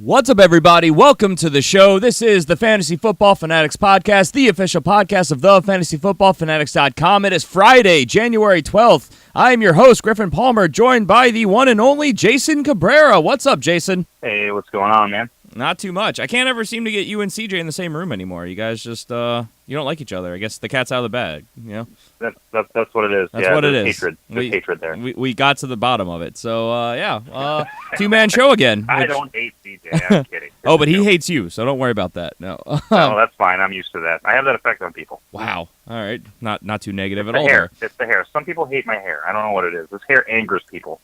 What's up, everybody? Welcome to the show. This is the Fantasy Football Fanatics podcast, the official podcast of the fantasyfootballfanatics.com. It is Friday, January 12th. I am your host, Griffin Palmer, joined by the one and only Jason Cabrera. What's up, Jason? Hey, what's going on, man? Not too much. I can't ever seem to get you and CJ in the same room anymore. You guys just, you don't like each other. I guess the cat's out of the bag, you know? That's what it is. That's what it is. Hatred. There's hatred there. We got to the bottom of it. So, two-man show again. I don't hate CJ. I'm kidding. Oh, but he hates you, so don't worry about that. No. No, that's fine. I'm used to that. I have that effect on people. Wow. All right. Not too negative at all. Hair. It's the hair. Some people hate my hair. I don't know what it is. This hair angers people.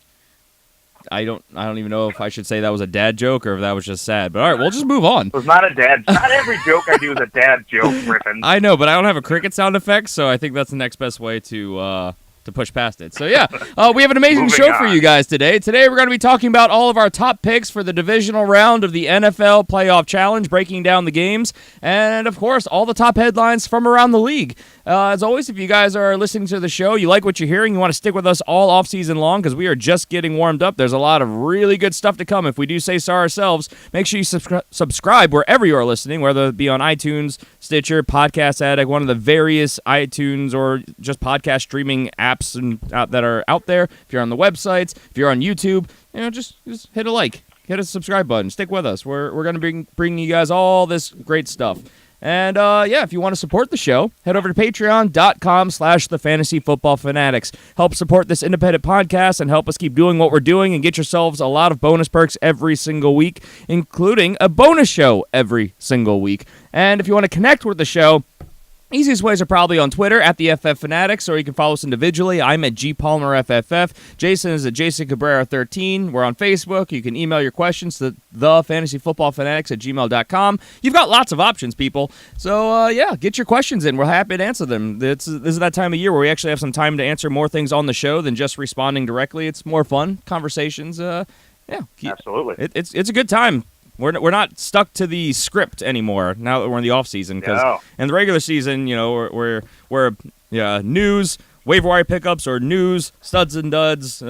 I don't even know if I should say that was a dad joke or if that was just sad. But all right, we'll just move on. It was not a dad. Not every joke I do is a dad joke, Griffin. I know, but I don't have a cricket sound effect, so I think that's the next best way to push past it. So yeah, we have an amazing show for you guys today. Today we're going to be talking about all of our top picks for the divisional round of the NFL Playoff Challenge, breaking down the games, and of course all the top headlines from around the league. As always, if you guys are listening to the show, you like what you're hearing, you want to stick with us all offseason long because we are just getting warmed up. There's a lot of really good stuff to come. If we do say so ourselves, make sure you subscribe wherever you are listening, whether it be on iTunes, Stitcher, Podcast Addict, one of the various iTunes or just podcast streaming apps that are out there. If you're on the websites, if you're on YouTube, just hit a like, hit a subscribe button, stick with us. We're going to bring you guys all this great stuff. And, if you want to support the show, head over to patreon.com/thefantasyfootballfanatics. Help support this independent podcast and help us keep doing what we're doing and get yourselves a lot of bonus perks every single week, including a bonus show every single week. And if you want to connect with the show, easiest ways are probably on Twitter at the FF Fanatics, or you can follow us individually. I'm at GPalmerFFF. Jason is at JasonCabrera13. We're on Facebook. You can email your questions to thefantasyfootballfanatics@gmail.com. You've got lots of options, people. So, get your questions in. We're happy to answer them. This is that time of year where we actually have some time to answer more things on the show than just responding directly. It's more fun conversations. Absolutely. It's a good time. We're not stuck to the script anymore now that we're in the off season, because in the regular season, we're news, waiver wire pickups, or news, studs and duds,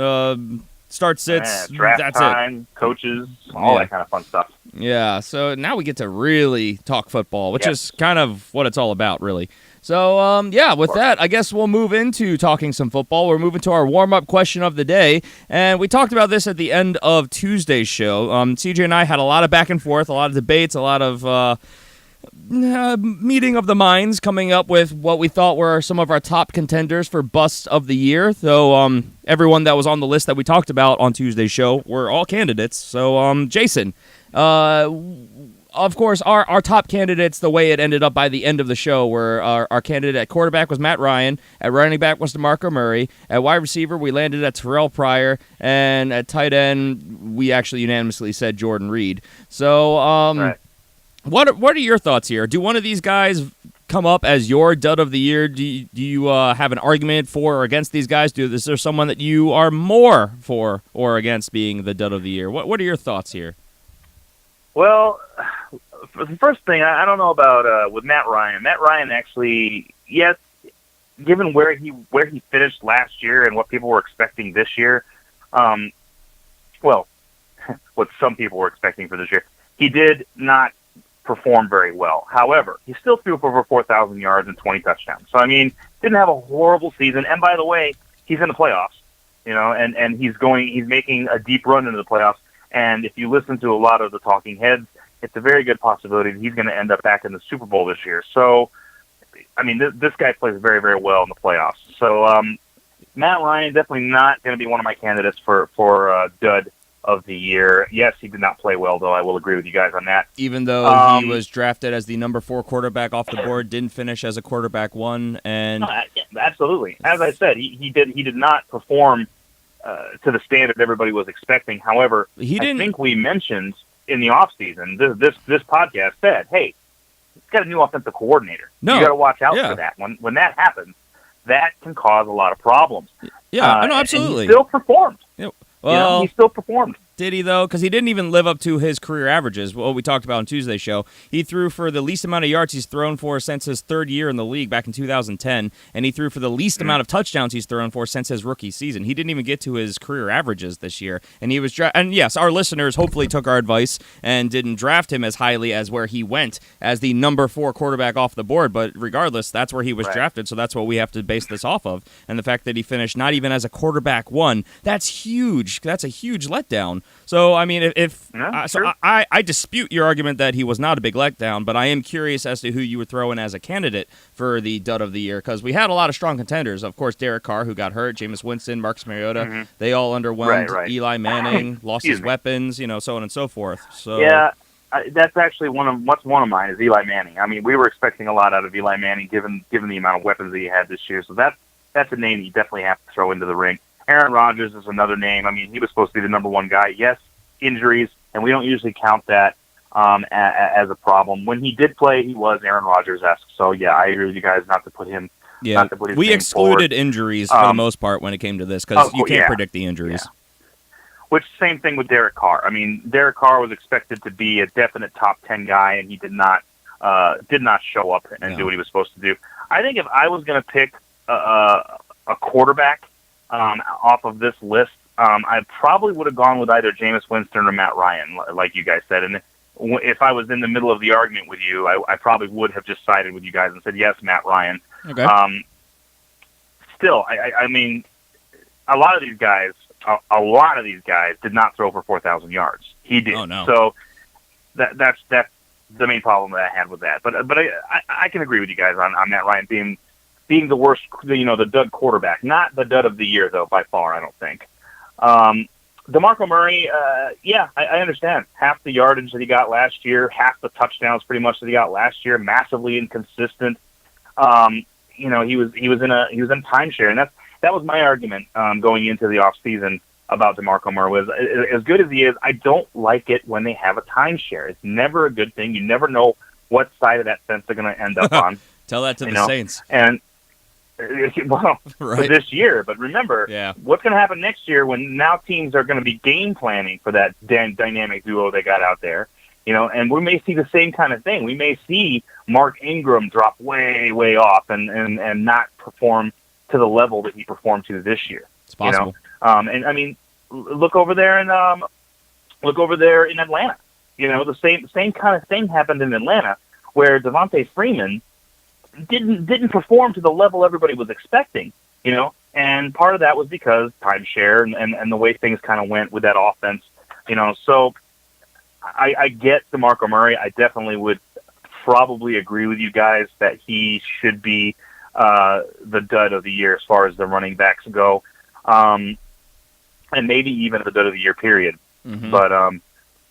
start sits, draft that's time, coaches, all that kind of fun stuff. Yeah, so now we get to really talk football, which is kind of what it's all about, really. So, with that, I guess we'll move into talking some football. We're moving to our warm-up question of the day, and we talked about this at the end of Tuesday's show. CJ and I had a lot of back and forth, a lot of debates, a lot of meeting of the minds, coming up with what we thought were some of our top contenders for busts of the year. So, everyone that was on the list that we talked about on Tuesday's show were all candidates. So, Jason, of course, our top candidates, the way it ended up by the end of the show, were our candidate at quarterback was Matt Ryan, at running back was DeMarco Murray, at wide receiver we landed at Terrell Pryor, and at tight end we actually unanimously said Jordan Reed. So, right. What are your thoughts here? Do one of these guys come up as your dud of the year? Do you have an argument for or against these guys? Is there someone that you are more for or against being the dud of the year? What are your thoughts here? Well, for the first thing, I don't know about with Matt Ryan. Matt Ryan actually, yes, given where he finished last year and what people were expecting this year, what some people were expecting for this year, he did not perform very well. However, he still threw for over 4,000 yards and 20 touchdowns. So, didn't have a horrible season. And by the way, he's in the playoffs, and he's making a deep run into the playoffs. And if you listen to a lot of the talking heads, it's a very good possibility that he's going to end up back in the Super Bowl this year. So, this guy plays very, very well in the playoffs. So, Matt Ryan, definitely not going to be one of my candidates for dud of the year. Yes, he did not play well, though. I will agree with you guys on that. Even though he was drafted as the number 4 quarterback off the board, didn't finish as a quarterback 1, and absolutely. As I said, he did not perform to the standard everybody was expecting. However, I think we mentioned in the offseason, this podcast said, hey, he's got a new offensive coordinator. You got to watch out for that. When that happens, that can cause a lot of problems. Yeah, no, absolutely. And he still performed. Yeah. Well, he still performed. Did he, though? Because he didn't even live up to his career averages, what we talked about on Tuesday's show. He threw for the least amount of yards he's thrown for since his third year in the league back in 2010, and he threw for the least amount of touchdowns he's thrown for since his rookie season. He didn't even get to his career averages this year, and he was and yes, our listeners hopefully took our advice and didn't draft him as highly as where he went as the number 4 quarterback off the board, but regardless, that's where he was drafted, so that's what we have to base this off of, and the fact that he finished not even as a quarterback 1, that's huge. That's a huge letdown. So, I mean, I dispute your argument that he was not a big letdown, but I am curious as to who you would throw in as a candidate for the dud of the year, because we had a lot of strong contenders. Of course, Derek Carr, who got hurt, Jameis Winston, Marcus Mariota, they all underwhelmed. Right. Eli Manning lost his weapons, so on and so forth. So yeah, that's actually one of mine is Eli Manning. I mean, we were expecting a lot out of Eli Manning given the amount of weapons that he had this year. So that's a name you definitely have to throw into the ring. Aaron Rodgers is another name. I mean, he was supposed to be the number 1 guy. Yes, injuries, and we don't usually count that as a problem. When he did play, he was Aaron Rodgers-esque. So, yeah, I agree with you guys not to put him. Yeah, not to put his we name excluded forward. Injuries for the most part when it came to this because you can't predict the injuries. Yeah. Which, same thing with Derek Carr. I mean, Derek Carr was expected to be a definite top 10 guy, and he did not show up and do what he was supposed to do. I think if I was going to pick a quarterback off of this list, I probably would have gone with either Jameis Winston or Matt Ryan, like you guys said. And if I was in the middle of the argument with you, I probably would have just sided with you guys and said, yes, Matt Ryan. Okay. Still, I mean, a lot of these guys did not throw for 4,000 yards. He did. Oh, no. So that's the main problem that I had with that. But I can agree with you guys on Matt Ryan being the worst, the dud quarterback. Not the dud of the year, though, by far, I don't think. DeMarco Murray, I understand. Half the yardage that he got last year, half the touchdowns pretty much that he got last year, massively inconsistent. He was in timeshare, and that was my argument going into the off season about DeMarco Murray. Was as good as he is, I don't like it when they have a timeshare. It's never a good thing. You never know what side of that fence they're going to end up on. Tell that to the Saints. And for this year, but remember, what's going to happen next year when now teams are going to be game planning for that dynamic duo they got out there, and we may see the same kind of thing. We may see Mark Ingram drop way, way off and not perform to the level that he performed to this year. It's possible. And I mean, look over there in Atlanta. The same kind of thing happened in Atlanta where Devontae Freeman didn't perform to the level everybody was expecting, and part of that was because timeshare and the way things kind of went with that offense, so I get DeMarco Murray. I definitely would probably agree with you guys that he should be the dud of the year as far as the running backs go, and maybe even the dud of the year period, but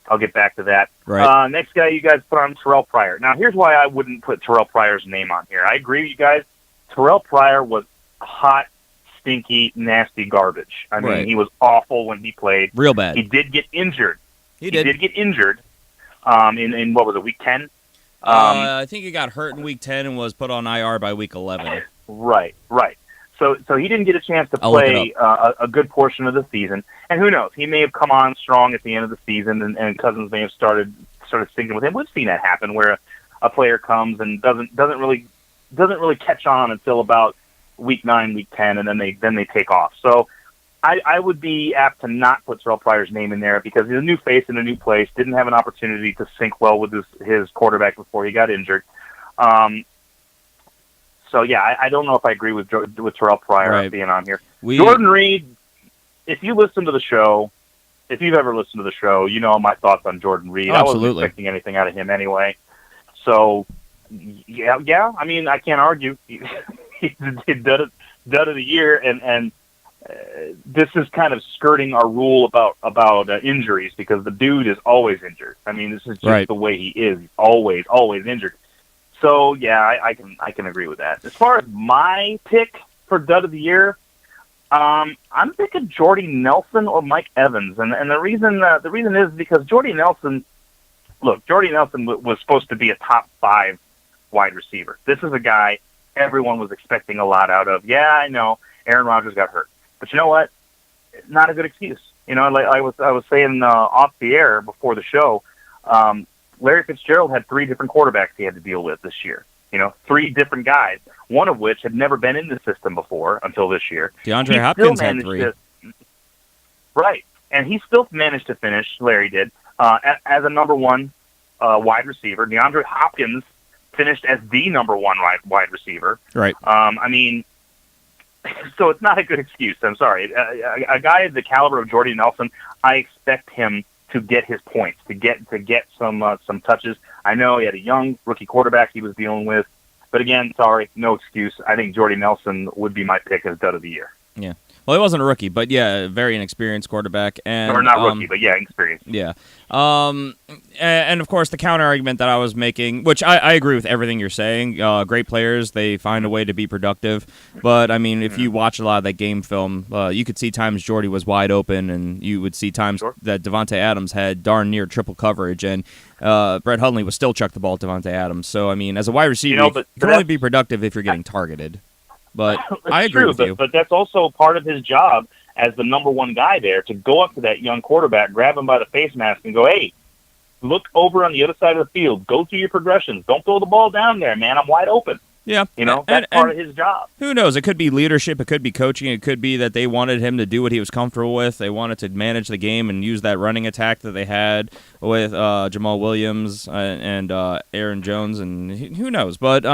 I'll get back to that. Right. Next guy you guys put on Terrell Pryor. Now, here's why I wouldn't put Terrell Pryor's name on here. I agree with you guys. Terrell Pryor was hot, stinky, nasty garbage. I mean, he was awful when he played. Real bad. He did get injured. He did get injured in what was it, week 10? I think he got hurt in week 10 and was put on IR by week 11. Right. So he didn't get a chance to play a good portion of the season. And who knows? He may have come on strong at the end of the season, and Cousins may have started syncing with him. We've seen that happen where a player comes and doesn't really catch on until about week 9, week 10, and then they take off. So I would be apt to not put Terrell Pryor's name in there because he's a new face in a new place, didn't have an opportunity to sync well with his quarterback before he got injured. So, yeah, I don't know if I agree with Terrell Pryor being on here. Jordan Reed, if you've ever listened to the show, you know my thoughts on Jordan Reed. I wasn't expecting anything out of him anyway. So, yeah, I mean, I can't argue. He's dud of the year, and this is kind of skirting our rule about injuries because the dude is always injured. I mean, this is just the way he is. He's always injured. So, yeah, I can agree with that. As far as my pick for dud of the year, I'm thinking Jordy Nelson or Mike Evans, and the reason is because Jordy Nelson was supposed to be a top 5 wide receiver. This is a guy everyone was expecting a lot out of. Yeah, I know Aaron Rodgers got hurt, but you know what? Not a good excuse. Like I was saying off the air before the show, Larry Fitzgerald had 3 different quarterbacks he had to deal with this year. 3 different guys, one of which had never been in the system before until this year. DeAndre Hopkins had 3. Right, and he still managed to finish, Larry did, as a number 1 wide receiver. DeAndre Hopkins finished as the number 1 wide receiver. Right. So it's not a good excuse. I'm sorry. A guy of the caliber of Jordy Nelson, I expect him to get his points, to get some touches. I know he had a young rookie quarterback he was dealing with, but again, sorry, no excuse. I think Jordy Nelson would be my pick as dud of the year. Yeah. Well, he wasn't a rookie, but yeah, very inexperienced quarterback. Or not rookie, but yeah, experienced. Yeah. And of course, the counter argument that I was making, which I agree with everything you're saying. Great players, they find a way to be productive. But, I mean, if you watch a lot of that game film, you could see times Jordy was wide open, and you would see times that Devontae Adams had darn near triple coverage, and Brett Hundley would still chuck the ball to Devontae Adams. So, I mean, as a wide receiver, you can only be productive if you're getting targeted. But I agree with you. But that's also part of his job as the number 1 guy there, to go up to that young quarterback, grab him by the face mask, and go, hey, look over on the other side of the field. Go through your progressions. Don't throw the ball down there, man. I'm wide open. Yeah. That's part of his job. Who knows? It could be leadership. It could be coaching. It could be that they wanted him to do what he was comfortable with. They wanted to manage the game and use that running attack that they had with Jamal Williams and Aaron Jones, and who knows? But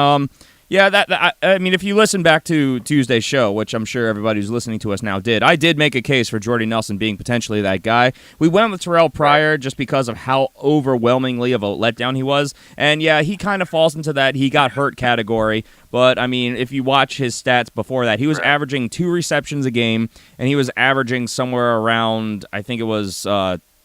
yeah, I mean, if you listen back to Tuesday's show, which I'm sure everybody who's listening to us now did, I did make a case for Jordy Nelson being potentially that guy. We went with Terrell Pryor just because of how overwhelmingly of a letdown he was. And, yeah, he kind of falls into that he got hurt category. But, I mean, if you watch his stats before that, he was averaging 2 receptions a game, and he was averaging somewhere around, I think it was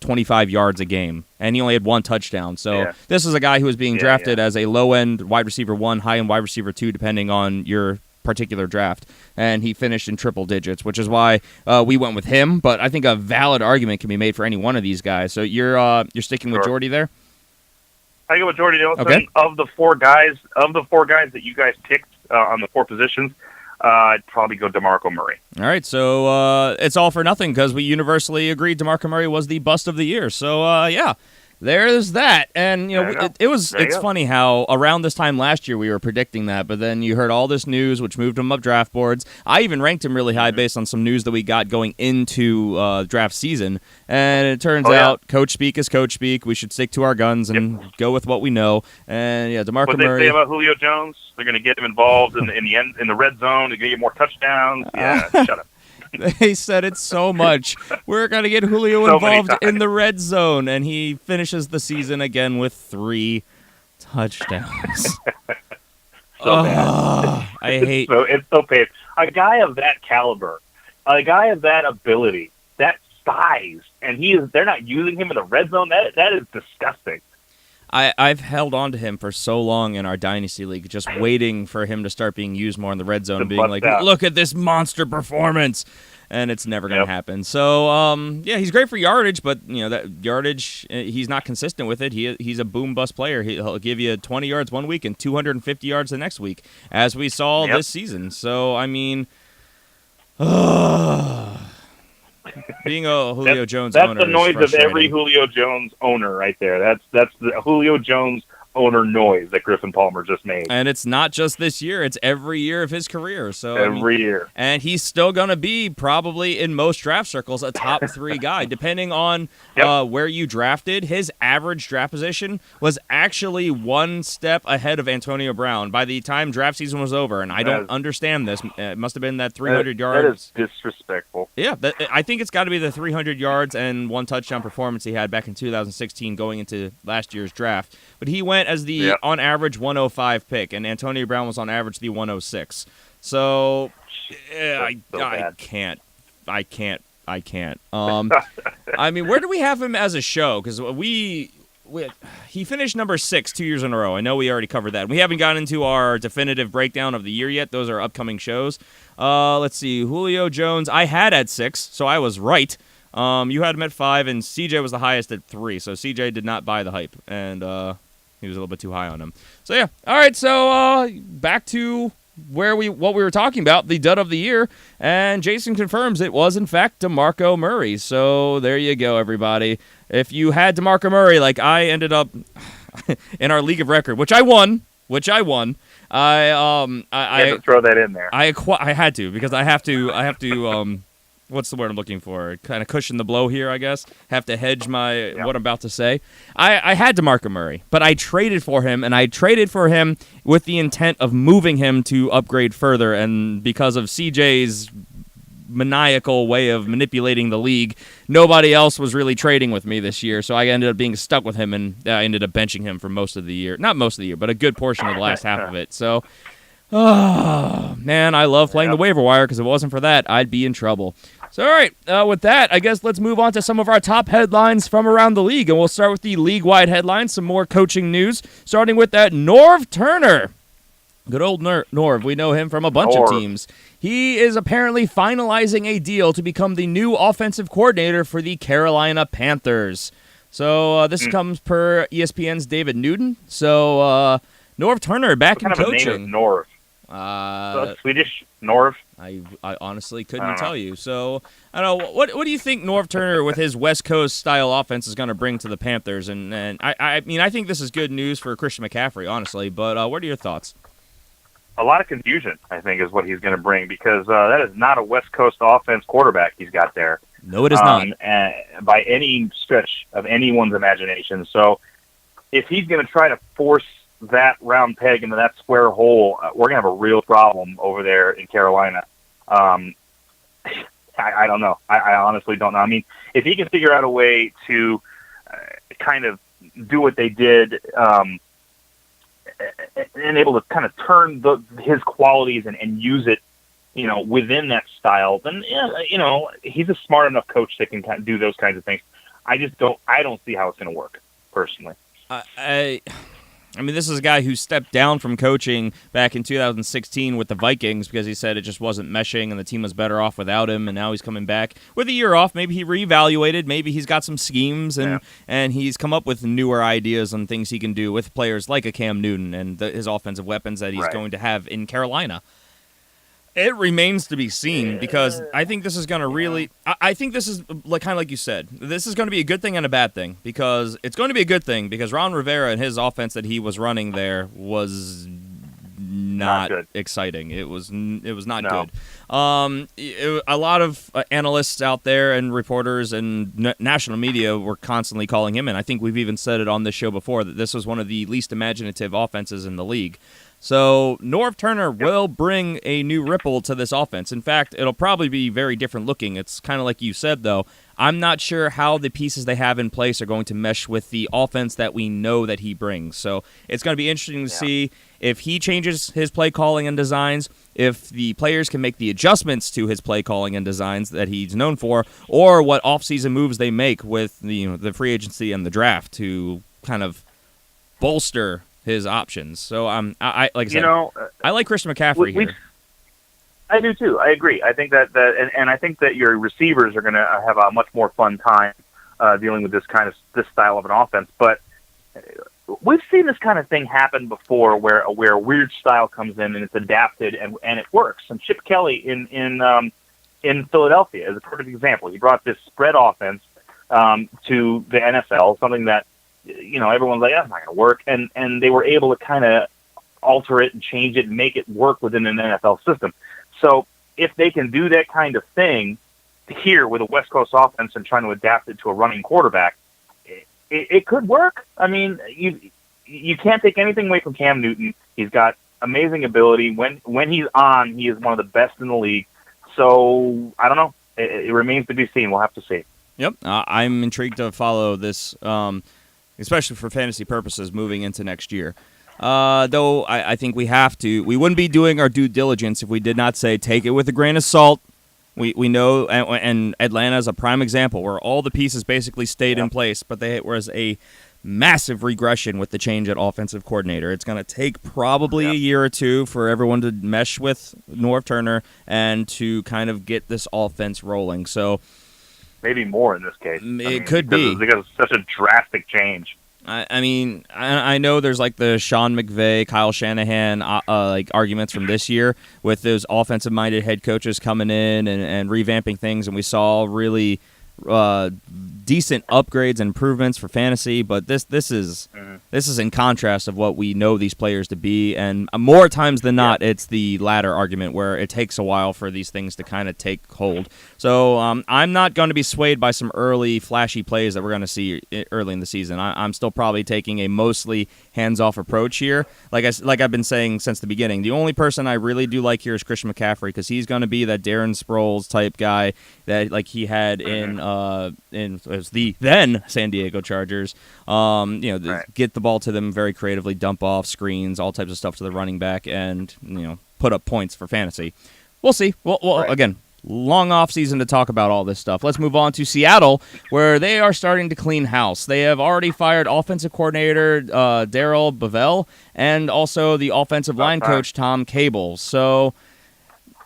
25 yards a game, and he only had 1 touchdown. So this is a guy who was being drafted as a low-end wide receiver 1, high-end wide receiver 2, depending on your particular draft. And he finished in triple digits, which is why we went with him. But I think a valid argument can be made for any one of these guys. So you're sticking with Jordy there? I go with Jordy Nelson. Okay. Of the four guys that you guys picked on the 4 positions, I'd probably go DeMarco Murray. All right, so it's all for nothing because we universally agreed DeMarco Murray was the bust of the year. So, yeah, there's that. And, it's funny how around this time last year we were predicting that, but then you heard all this news, which moved him up draft boards. I even ranked him really high based on some news that we got going into draft season. And it turns out coach speak is coach speak. We should stick to our guns and go with what we know. And, yeah, DeMarco Murray. What they say about Julio Jones? They're going to get him involved in the red zone to get more touchdowns. Yeah, shut up. They said it so much. We're going to get Julio involved in the red zone, and he finishes the season again with 3 touchdowns. Bad. I hate it's so painful. A guy of that caliber, a guy of that ability, that size, and they're not using him in the red zone. That is disgusting. I've held on to him for so long in our Dynasty League, just waiting for him to start being used more in the red zone and being like, look at this monster performance. And it's never going to happen. So, yeah, he's great for yardage, but, that yardage, he's not consistent with it. He's a boom-bust player. He'll give you 20 yards one week and 250 yards the next week, as we saw this season. So, I mean, being a Julio Jones owner that's the noise of every Julio Jones owner right there. That's the Julio Jones owner noise that Griffin Palmer just made. And it's not just this year, it's every year of his career. So every year. And he's still going to be probably in most draft circles a top 3 guy, depending on where you drafted. His average draft position was actually 1 step ahead of Antonio Brown by the time draft season was over, and I don't understand this. It must have been that 300 yards. That is disrespectful. Yeah, I think it's got to be the 300 yards and 1 touchdown performance he had back in 2016 going into last year's draft. But he went as the on average 105 pick, and Antonio Brown was on average the 106. So, I can't. I mean, where do we have him as a show? Because he finished number 6 2 years in a row. I know we already covered that. We haven't gotten into our definitive breakdown of the year yet. Those are upcoming shows. Let's see. Julio Jones, I had at 6, so I was right. You had him at 5, and CJ was the highest at 3. So CJ did not buy the hype, and he was a little bit too high on him. So, yeah. All right, so back to what we were talking about, the dud of the year, and Jason confirms it was in fact DeMarco Murray. So there you go, everybody. If you had DeMarco Murray, like I ended up in our league of record, which I won. I had to throw that in there. I had to, because I have to what's the word I'm looking for? Kind of cushion the blow here, I guess. Have to hedge what I'm about to say. I had DeMarco Murray, but I traded for him, and I traded for him with the intent of moving him to upgrade further, and because of CJ's maniacal way of manipulating the league, nobody else was really trading with me this year, so I ended up being stuck with him, and I ended up benching him for most of the year. Not most of the year, but a good portion of the last half of it. So, oh, man, I love playing the waiver wire, because if it wasn't for that, I'd be in trouble. So, all right, with that, I guess let's move on to some of our top headlines from around the league, and we'll start with the league-wide headlines, some more coaching news, starting with that Norv Turner. Good old Norv. We know him from a bunch of teams. He is apparently finalizing a deal to become the new offensive coordinator for the Carolina Panthers. So this comes per ESPN's David Newton. So Norv Turner back in coaching. What kind of a name is Norv? So Swedish Norv? I honestly couldn't tell you. So I don't know. What do you think Norv Turner with his West Coast style offense is going to bring to the Panthers? And I mean, I think this is good news for Christian McCaffrey, honestly. But what are your thoughts? A lot of confusion, I think, is what he's going to bring, because that is not a West Coast offense quarterback he's got there. No, it is not. By any stretch of anyone's imagination. So if he's going to try to force that round peg into that square hole, we're going to have a real problem over there in Carolina. I don't know. I honestly don't know. I mean, if he can figure out a way to kind of do what they did and able to kind of turn his qualities and use it, within that style, then he's a smart enough coach that can kind of do those kinds of things. I don't see how it's going to work personally. I mean, this is a guy who stepped down from coaching back in 2016 with the Vikings because he said it just wasn't meshing and the team was better off without him, and now he's coming back with a year off. Maybe he reevaluated. Maybe he's got some schemes, and he's come up with newer ideas on things he can do with players like a Cam Newton and his offensive weapons that he's going to have in Carolina. It remains to be seen, because I think this is going to really – I think this is kind of like you said. This is going to be a good thing and a bad thing, because it's going to be a good thing because Ron Rivera and his offense that he was running there was not exciting. It was not good. A lot of analysts out there and reporters and national media were constantly calling him in. I think we've even said it on this show before that this was one of the least imaginative offenses in the league. So Norv Turner will bring a new ripple to this offense. In fact, it'll probably be very different looking. It's kind of like you said, though. I'm not sure how the pieces they have in place are going to mesh with the offense that we know that he brings. So it's going to be interesting to see if he changes his play calling and designs, if the players can make the adjustments to his play calling and designs that he's known for, or what offseason moves they make with the free agency and the draft to kind of bolster his options. So I like I said, I like Christian McCaffrey here. I do too. I agree. I think that and I think that your receivers are going to have a much more fun time dealing with this style of an offense. But we've seen this kind of thing happen before, where a weird style comes in and it's adapted and it works. And Chip Kelly in Philadelphia is a perfect example. He brought this spread offense to the NFL, something that everyone's like, that's not going to work. And they were able to kind of alter it and change it and make it work within an NFL system. So if they can do that kind of thing here with a West Coast offense and trying to adapt it to a running quarterback, it could work. I mean, you can't take anything away from Cam Newton. He's got amazing ability. When he's on, he is one of the best in the league. So I don't know. It remains to be seen. We'll have to see. Yep. I'm intrigued to follow this, especially for fantasy purposes moving into next year. Though I think we wouldn't be doing our due diligence if we did not say take it with a grain of salt. We know, and Atlanta is a prime example where all the pieces basically stayed in place, but there was a massive regression with the change at offensive coordinator. It's going to take probably a year or two for everyone to mesh with Norv Turner and to kind of get this offense rolling. So maybe more in this case. Could be. Because it's such a drastic change. I mean, I know there's like the Sean McVay, Kyle Shanahan like arguments from this year with those offensive-minded head coaches coming in and revamping things, and we saw really decent upgrades and improvements for fantasy. But this is in contrast of what we know these players to be, and more times than not, it's the latter argument where it takes a while for these things to kind of take hold. So I'm not going to be swayed by some early flashy plays that we're going to see early in the season. I'm still probably taking a mostly hands-off approach here. Like I've been saying since the beginning, the only person I really do like here is Christian McCaffrey, because he's going to be that Darren Sproles type guy that like he had in the then San Diego Chargers. Get the ball to them very creatively, dump off screens, all types of stuff to the running back, and put up points for fantasy. We'll see. Well, again, long off season to talk about all this stuff. Let's move on to Seattle, where they are starting to clean house. They have already fired offensive coordinator Darrell Bevell and also the offensive line coach Tom Cable. So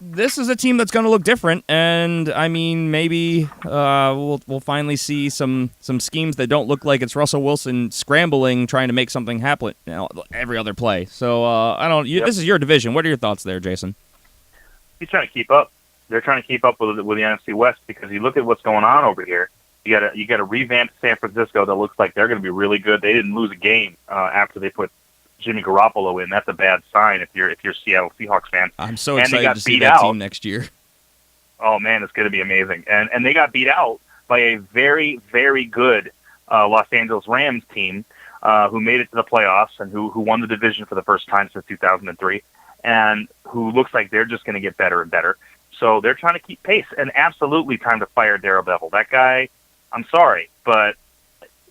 this is a team that's going to look different, and I mean, maybe we'll finally see some schemes that don't look like it's Russell Wilson scrambling, trying to make something happen every other play. So this is your division. What are your thoughts there, Jason? He's trying to keep up. They're trying to keep up with the NFC West, because you look at what's going on over here. You got a revamped San Francisco that looks like they're going to be really good. They didn't lose a game after they put Jimmy Garoppolo in. That's a bad sign if you're Seattle Seahawks fan. I'm so excited to see that team next year. Oh man, it's going to be amazing. And they got beat out by a very, very good Los Angeles Rams team who made it to the playoffs and who won the division for the first time since 2003, and who looks like they're just going to get better and better. So they're trying to keep pace, and absolutely time to fire Darrell Bevell. That guy, I'm sorry, but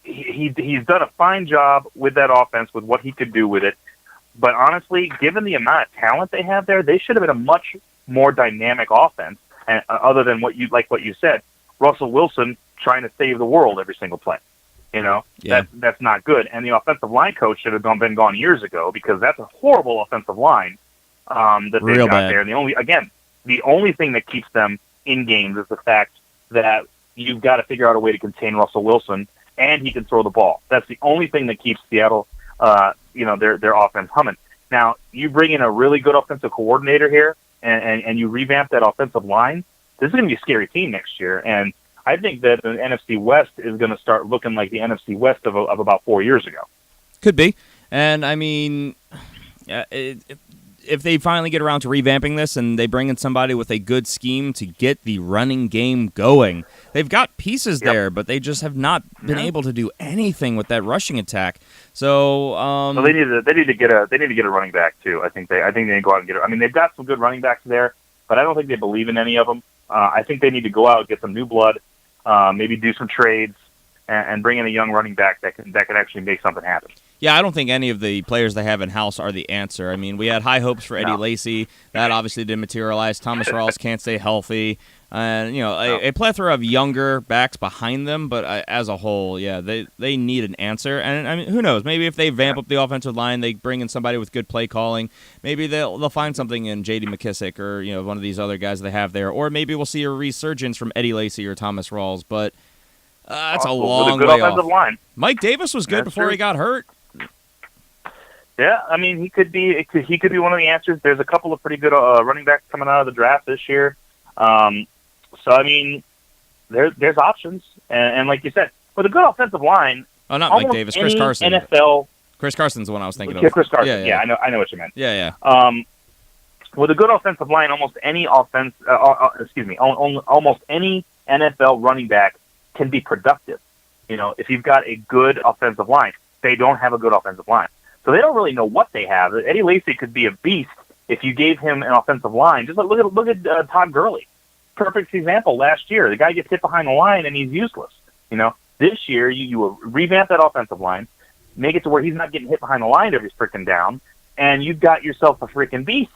he's done a fine job with that offense, with what he could do with it. But honestly, given the amount of talent they have there, they should have been a much more dynamic offense. And other than what you said, Russell Wilson trying to save the world every single play. That's not good. And the offensive line coach should have been gone years ago, because that's a horrible offensive line that they've got there. And the only thing that keeps them in games is the fact that you've got to figure out a way to contain Russell Wilson, and he can throw the ball. That's the only thing that keeps Seattle, their offense humming. Now, you bring in a really good offensive coordinator here, and you revamp that offensive line. This is going to be a scary team next year, and I think that the NFC West is going to start looking like the NFC West of about 4 years ago. Could be, and I mean, if they finally get around to revamping this and they bring in somebody with a good scheme to get the running game going, they've got pieces there, but they just have not been able to do anything with that rushing attack. So, they need to get a running back too. I think they need to go out and get it. I mean, they've got some good running backs there, but I don't think they believe in any of them. I think they need to go out and get some new blood, maybe do some trades, and bring in a young running back that can actually make something happen. Yeah, I don't think any of the players they have in-house are the answer. I mean, we had high hopes for Eddie Lacy. That obviously didn't materialize. Thomas Rawls can't stay healthy. And, a plethora of younger backs behind them, but as a whole, they need an answer. And, I mean, who knows? Maybe if they vamp up the offensive line, they bring in somebody with good play calling, maybe they'll find something in J.D. McKissick or, one of these other guys they have there. Or maybe we'll see a resurgence from Eddie Lacy or Thomas Rawls, but that's a long way off. Line. Mike Davis was good before he got hurt. Yeah, I mean, he could be one of the answers. There's a couple of pretty good running backs coming out of the draft this year. So, I mean, there's options. And like you said, with a good offensive line... Oh, not Mike Davis, Chris Carson. NFL... Chris Carson's the one I was thinking of. Chris Carson, I know what you meant. Yeah. With a good offensive line, almost any almost any NFL running back can be productive. If you've got a good offensive line. They don't have a good offensive line. So they don't really know what they have. Eddie Lacy could be a beast if you gave him an offensive line. Just look at Todd Gurley. Perfect example last year. The guy gets hit behind the line and he's useless. This year you revamp that offensive line, make it to where he's not getting hit behind the line every freaking down, and you've got yourself a freaking beast.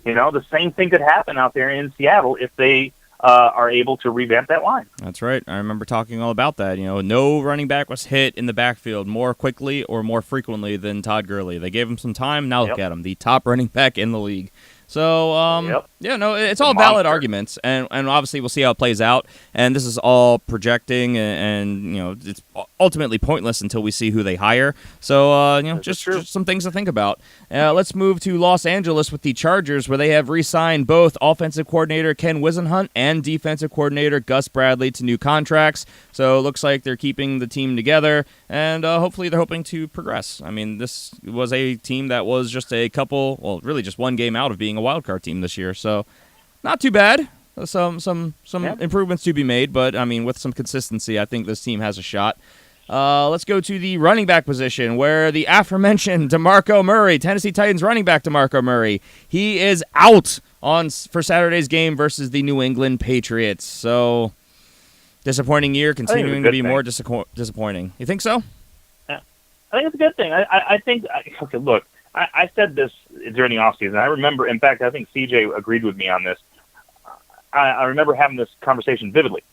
The same thing could happen out there in Seattle if they are able to revamp that line. That's right. I remember talking all about that. No running back was hit in the backfield more quickly or more frequently than Todd Gurley. They gave him some time. Now look at him, the top running back in the league. So, Yep. yeah, no, it's a all valid monster. arguments, and obviously we'll see how it plays out. And this is all projecting, and it's ultimately pointless until we see who they hire. So, This is true. just some things to think about. Let's move to Los Angeles with the Chargers, where they have re-signed both offensive coordinator Ken Wisenhunt and defensive coordinator Gus Bradley to new contracts. So it looks like they're keeping the team together, and hopefully they're hoping to progress. I mean, this was a team that was just really just one game out of being a wild card team this year. So not too bad. Some improvements to be made, but I mean, with some consistency, I think this team has a shot. Let's go to the running back position, where the aforementioned DeMarco Murray, Tennessee Titans running back DeMarco Murray, he is out for Saturday's game versus the New England Patriots. So disappointing year, continuing to be more disappointing. You think so? Yeah. I think it's a good thing. I think, okay, look, I said this during the offseason. I remember, in fact, I think CJ agreed with me on this. I remember having this conversation vividly.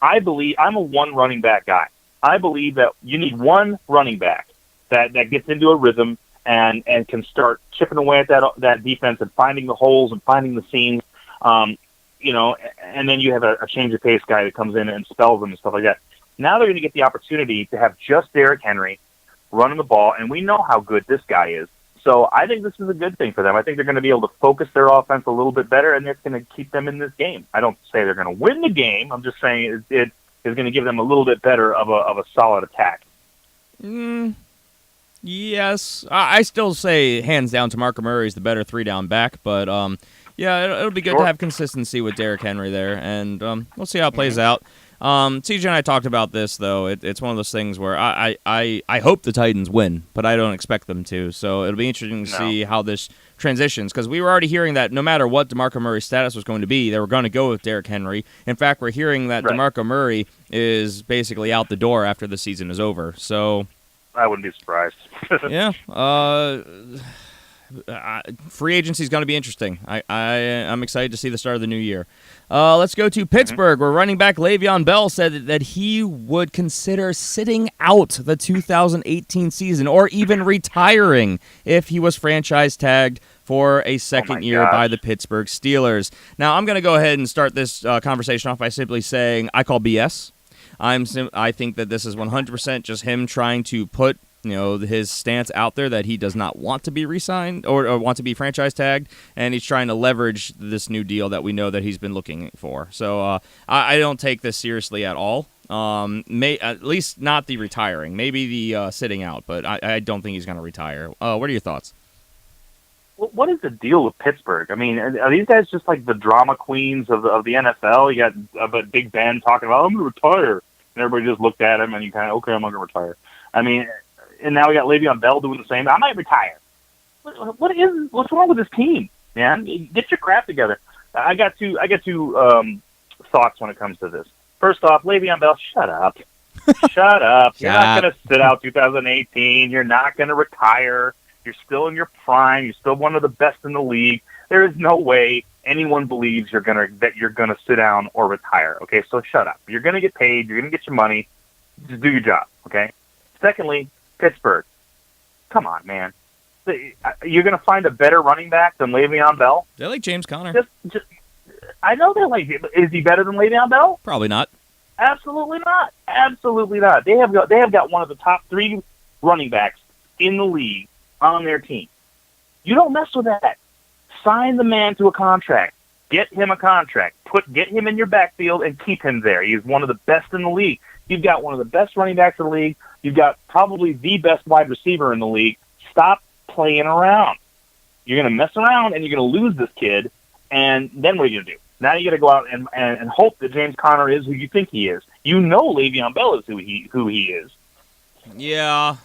I believe I'm a one running back guy. I believe that you need one running back that gets into a rhythm and can start chipping away at that defense and finding the holes and finding the seams. And then you have a change of pace guy that comes in and spells them and stuff like that. Now they're going to get the opportunity to have just Derrick Henry running the ball, and we know how good this guy is. So I think this is a good thing for them. I think they're going to be able to focus their offense a little bit better, and it's going to keep them in this game. I don't say they're going to win the game. I'm just saying it is going to give them a little bit better of a solid attack. Yes. I still say hands down DeMarco Murray is the better three-down back, but yeah, it'll be good to have consistency with Derrick Henry there, and we'll see how it plays out. CJ and I talked about this, though. It's one of those things where I hope the Titans win, but I don't expect them to. So it'll be interesting to see how this transitions, because we were already hearing that no matter what DeMarco Murray's status was going to be, they were going to go with Derrick Henry. In fact, we're hearing that DeMarco Murray is basically out the door after the season is over. So I wouldn't be surprised. Yeah. Free agency is going to be interesting. I'm excited to see the start of the new year. Let's go to Pittsburgh, where running back Le'Veon Bell said that he would consider sitting out the 2018 season or even retiring if he was franchise tagged for a second year by the Pittsburgh Steelers. Now, I'm going to go ahead and start this conversation off by simply saying I call BS. I think that this is 100% just him trying to put his stance out there that he does not want to be re-signed or want to be franchise tagged, and he's trying to leverage this new deal that we know that he's been looking for. So I don't take this seriously at all. At least not the retiring, maybe the sitting out, but I don't think he's going to retire. What are your thoughts? What is the deal with Pittsburgh? I mean, are these guys just like the drama queens of the NFL? You got Big Ben talking about, I'm going to retire, and everybody just looked at him, and you kind of, okay, I'm not going to retire. I mean, and now we got Le'Veon Bell doing the same. I might retire. What's wrong with this team, man? Get your crap together. I got two thoughts when it comes to this. First off, Le'Veon Bell, shut up. Shut up. You're not going to sit out 2018. You're not going to retire. You're still in your prime. You're still one of the best in the league. There is no way anyone believes that you're gonna sit down or retire. Okay, so shut up. You're gonna get paid. You're gonna get your money. Just do your job. Okay. Secondly, Pittsburgh. Come on, man. You're gonna find a better running back than Le'Veon Bell? They like James Conner. I know they like him. Is he better than Le'Veon Bell? Probably not. Absolutely not. Absolutely not. They have got one of the top 3 running backs in the league on their team. You don't mess with that. Sign the man to a contract. Get him a contract. Get him in your backfield and keep him there. He's one of the best in the league. You've got one of the best running backs in the league. You've got probably the best wide receiver in the league. Stop playing around. You're going to mess around and you're going to lose this kid, and then what are you going to do? Now you got to go out and hope that James Conner is who you think he is. You know Le'Veon Bell is who he is. Yeah.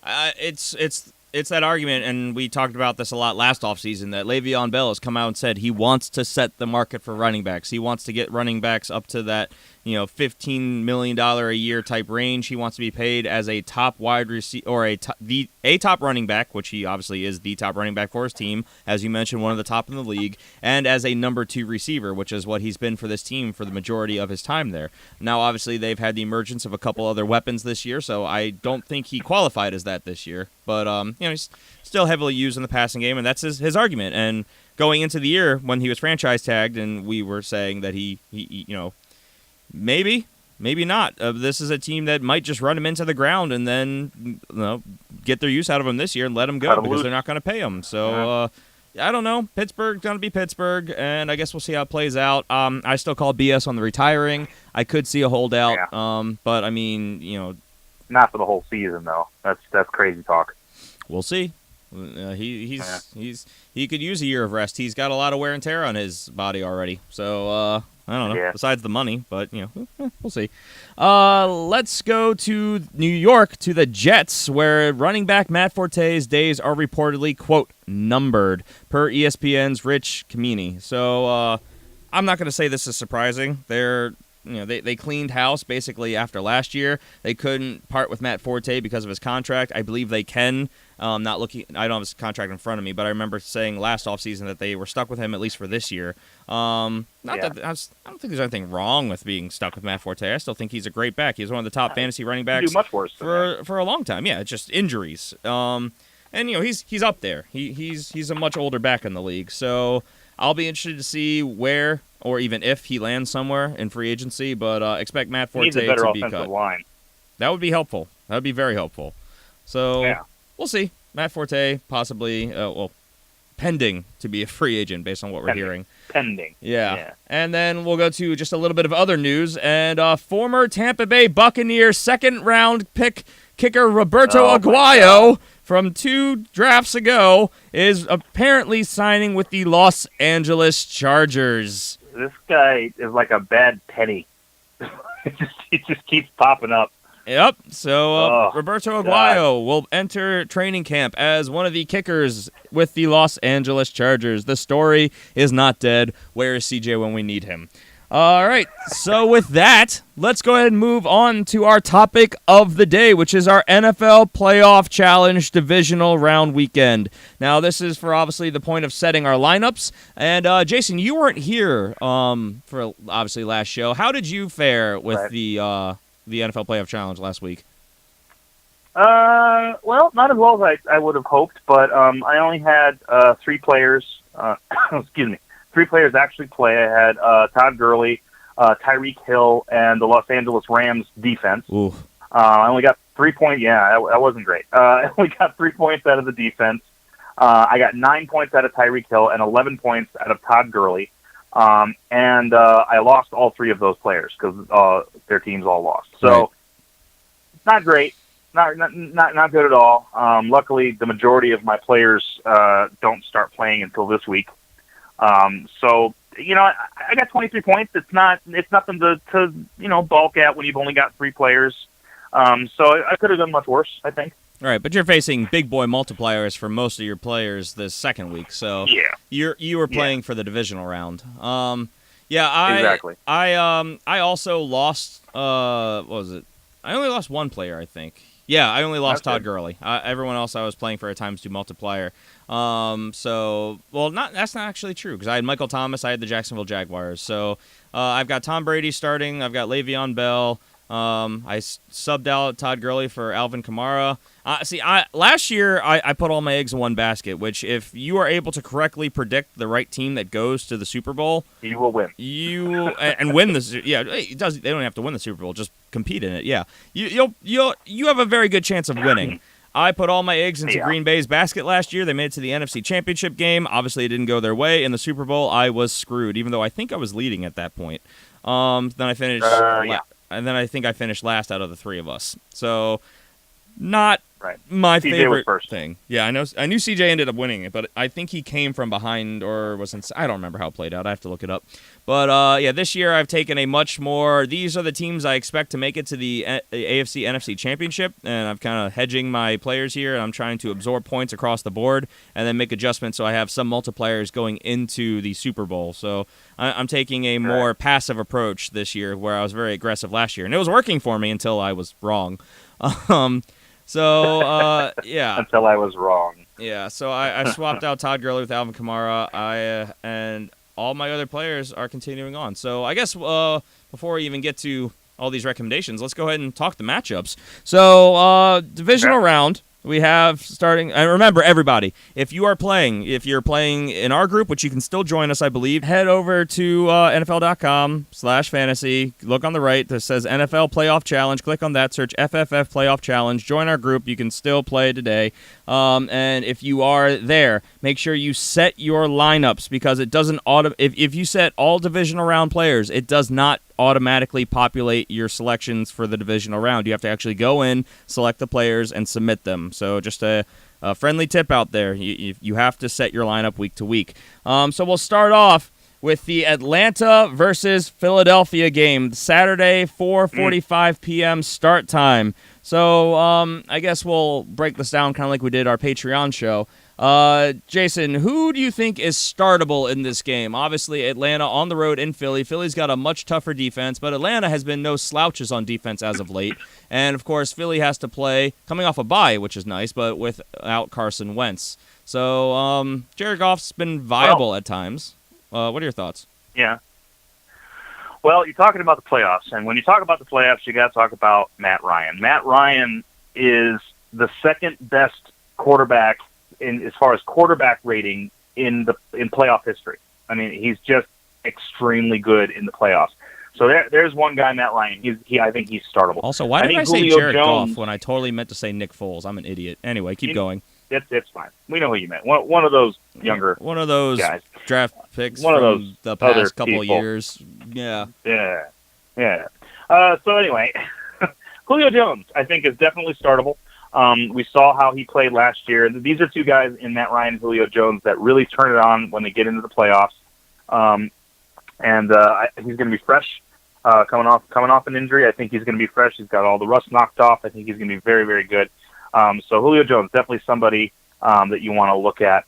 It's that argument, and we talked about this a lot last offseason, that Le'Veon Bell has come out and said he wants to set the market for running backs. He wants to get running backs up to that, $15 million a year type range. He wants to be paid as a top wide receiver or a top running back, which he obviously is the top running back for his team, as you mentioned, one of the top in the league, and as a number 2 receiver, which is what he's been for this team for the majority of his time there. Now, obviously, they've had the emergence of a couple other weapons this year, so I don't think he qualified as that this year. But he's still heavily used in the passing game, and that's his argument. And going into the year when he was franchise tagged, and we were saying that he maybe not. This is a team that might just run him into the ground and then get their use out of him this year and let him go because they're not going to pay him. So I don't know. Pittsburgh's going to be Pittsburgh, and I guess we'll see how it plays out. I still call BS on the retiring. I could see a holdout, but I mean, not for the whole season though. That's crazy talk. We'll see. He could use a year of rest. He's got a lot of wear and tear on his body already. So I don't know. Yeah. Besides the money, but we'll see. Let's go to New York to the Jets, where running back Matt Forte's days are reportedly quote numbered per ESPN's Rich Kamini. So I'm not going to say this is surprising. They cleaned house basically after last year. They couldn't part with Matt Forte because of his contract. I believe they can. I don't have his contract in front of me, but I remember saying last offseason that they were stuck with him at least for this year. I don't think there's anything wrong with being stuck with Matt Forte. I still think he's a great back. He's one of the top fantasy running backs do much worse for a long time. Yeah, it's just injuries. And he's up there. He's a much older back in the league. So I'll be interested to see where or even if he lands somewhere in free agency, but expect Matt Forte to be cut. Line. That would be helpful. That would be very helpful. So we'll see. Matt Forte possibly, pending to be a free agent based on what we're hearing. Pending. Yeah. And then we'll go to just a little bit of other news. And former Tampa Bay Buccaneers second-round pick kicker Roberto Aguayo from 2 drafts ago is apparently signing with the Los Angeles Chargers. This guy is like a bad penny. It just keeps popping up. Yep. So Roberto Aguayo will enter training camp as one of the kickers with the Los Angeles Chargers. The story is not dead. Where is CJ when we need him? All right. So with that, let's go ahead and move on to our topic of the day, which is our NFL Playoff Challenge Divisional Round weekend. Now, this is for obviously the point of setting our lineups. And Jason, you weren't here for obviously last show. How did you fare with the NFL Playoff Challenge last week? Well, not as well as I would have hoped, but I only had 3 players. Excuse me. 3 players actually play. I had Todd Gurley, Tyreek Hill, and the Los Angeles Rams defense. I only got 3 points. Yeah, that wasn't great. I only got 3 points out of the defense. I got 9 points out of Tyreek Hill and 11 points out of Todd Gurley. And I lost all 3 of those players because their teams all lost. So not great. Not good at all. Luckily, the majority of my players don't start playing until this week. So I got 23 points. It's nothing to balk at when you've only got 3 players. So I could have done much worse, I think. All right, but you're facing big boy multipliers for most of your players this second week, so you were playing for the divisional round. Exactly. I also lost. What was it? I only lost 1 player, I think. Yeah, I only lost Todd Gurley. Everyone else I was playing for a ×2 multiplier. That's not actually true because I had Michael Thomas. I had the Jacksonville Jaguars. So I've got Tom Brady starting. I've got Le'Veon Bell. I subbed out Todd Gurley for Alvin Kamara. Last year I put all my eggs in one basket, which if you are able to correctly predict the right team that goes to the Super Bowl, you will win. And win this. Yeah, it does. They don't have to win the Super Bowl; just compete in it. Yeah, you have a very good chance of winning. I put all my eggs into Green Bay's basket last year. They made it to the NFC Championship game. Obviously, it didn't go their way. In the Super Bowl, I was screwed, even though I think I was leading at that point. Then I finished. And then I think I finished last out of the 3 of us. So not Right. my CJ was favorite first. thing. Yeah, I knew CJ ended up winning it, but I think he came from behind or was in. I don't remember how it played out. I have to look it up. But yeah, this year I've taken a much more. These are the teams I expect to make it to the AFC NFC Championship, and I'm kind of hedging my players here. And I'm trying to absorb points across the board and then make adjustments so I have some multipliers going into the Super Bowl. So I'm taking a more passive approach this year, where I was very aggressive last year, and it was working for me until I was wrong. Yeah. Until I was wrong. Yeah, so I swapped out Todd Gurley with Alvin Kamara. And all my other players are continuing on. So I guess before we even get to all these recommendations, let's go ahead and talk the matchups. So divisional round. We have starting, and remember, everybody, if you're playing in our group, which you can still join us, I believe, head over to NFL.com/fantasy. Look on the right that says NFL Playoff Challenge. Click on that, search FFF Playoff Challenge. Join our group. You can still play today. And if you are there, make sure you set your lineups, because it doesn't if you set all divisional round players, it does not automatically populate your selections for the divisional round. You have to actually go in, select the players, and submit them. So just a friendly tip out there. You have to set your lineup week to week. So we'll start off with the Atlanta versus Philadelphia game, Saturday, 4:45 p.m. start time. So I guess we'll break this down kind of like we did our Patreon show. Jason, who do you think is startable in this game? Obviously, Atlanta on the road in Philly. Philly's got a much tougher defense, but Atlanta has been no slouches on defense as of late. And, of course, Philly has to play coming off a bye, which is nice, but without Carson Wentz. So Jared Goff's been viable at times. What are your thoughts? Yeah. Well, you're talking about the playoffs, and when you talk about the playoffs, you got to talk about Matt Ryan. Matt Ryan is the second best quarterback as far as quarterback rating in playoff history. I mean, he's just extremely good in the playoffs. So there's one guy, Matt Ryan. I think he's startable. Also, why did I say Julio Jared Jones, Goff when I totally meant to say Nick Foles? I'm an idiot. Anyway, keep going. It's fine. We know who you meant. One of those younger One of those guys. Draft picks One of from those the past other couple of people. years. Yeah. Yeah. So anyway, Julio Jones, I think, is definitely startable. We saw how he played last year. These are two guys in Matt Ryan and Julio Jones that really turn it on when they get into the playoffs. He's going to be fresh, coming off an injury. I think he's going to be fresh. He's got all the rust knocked off. I think he's going to be very, very good. So Julio Jones, definitely somebody that you want to look at.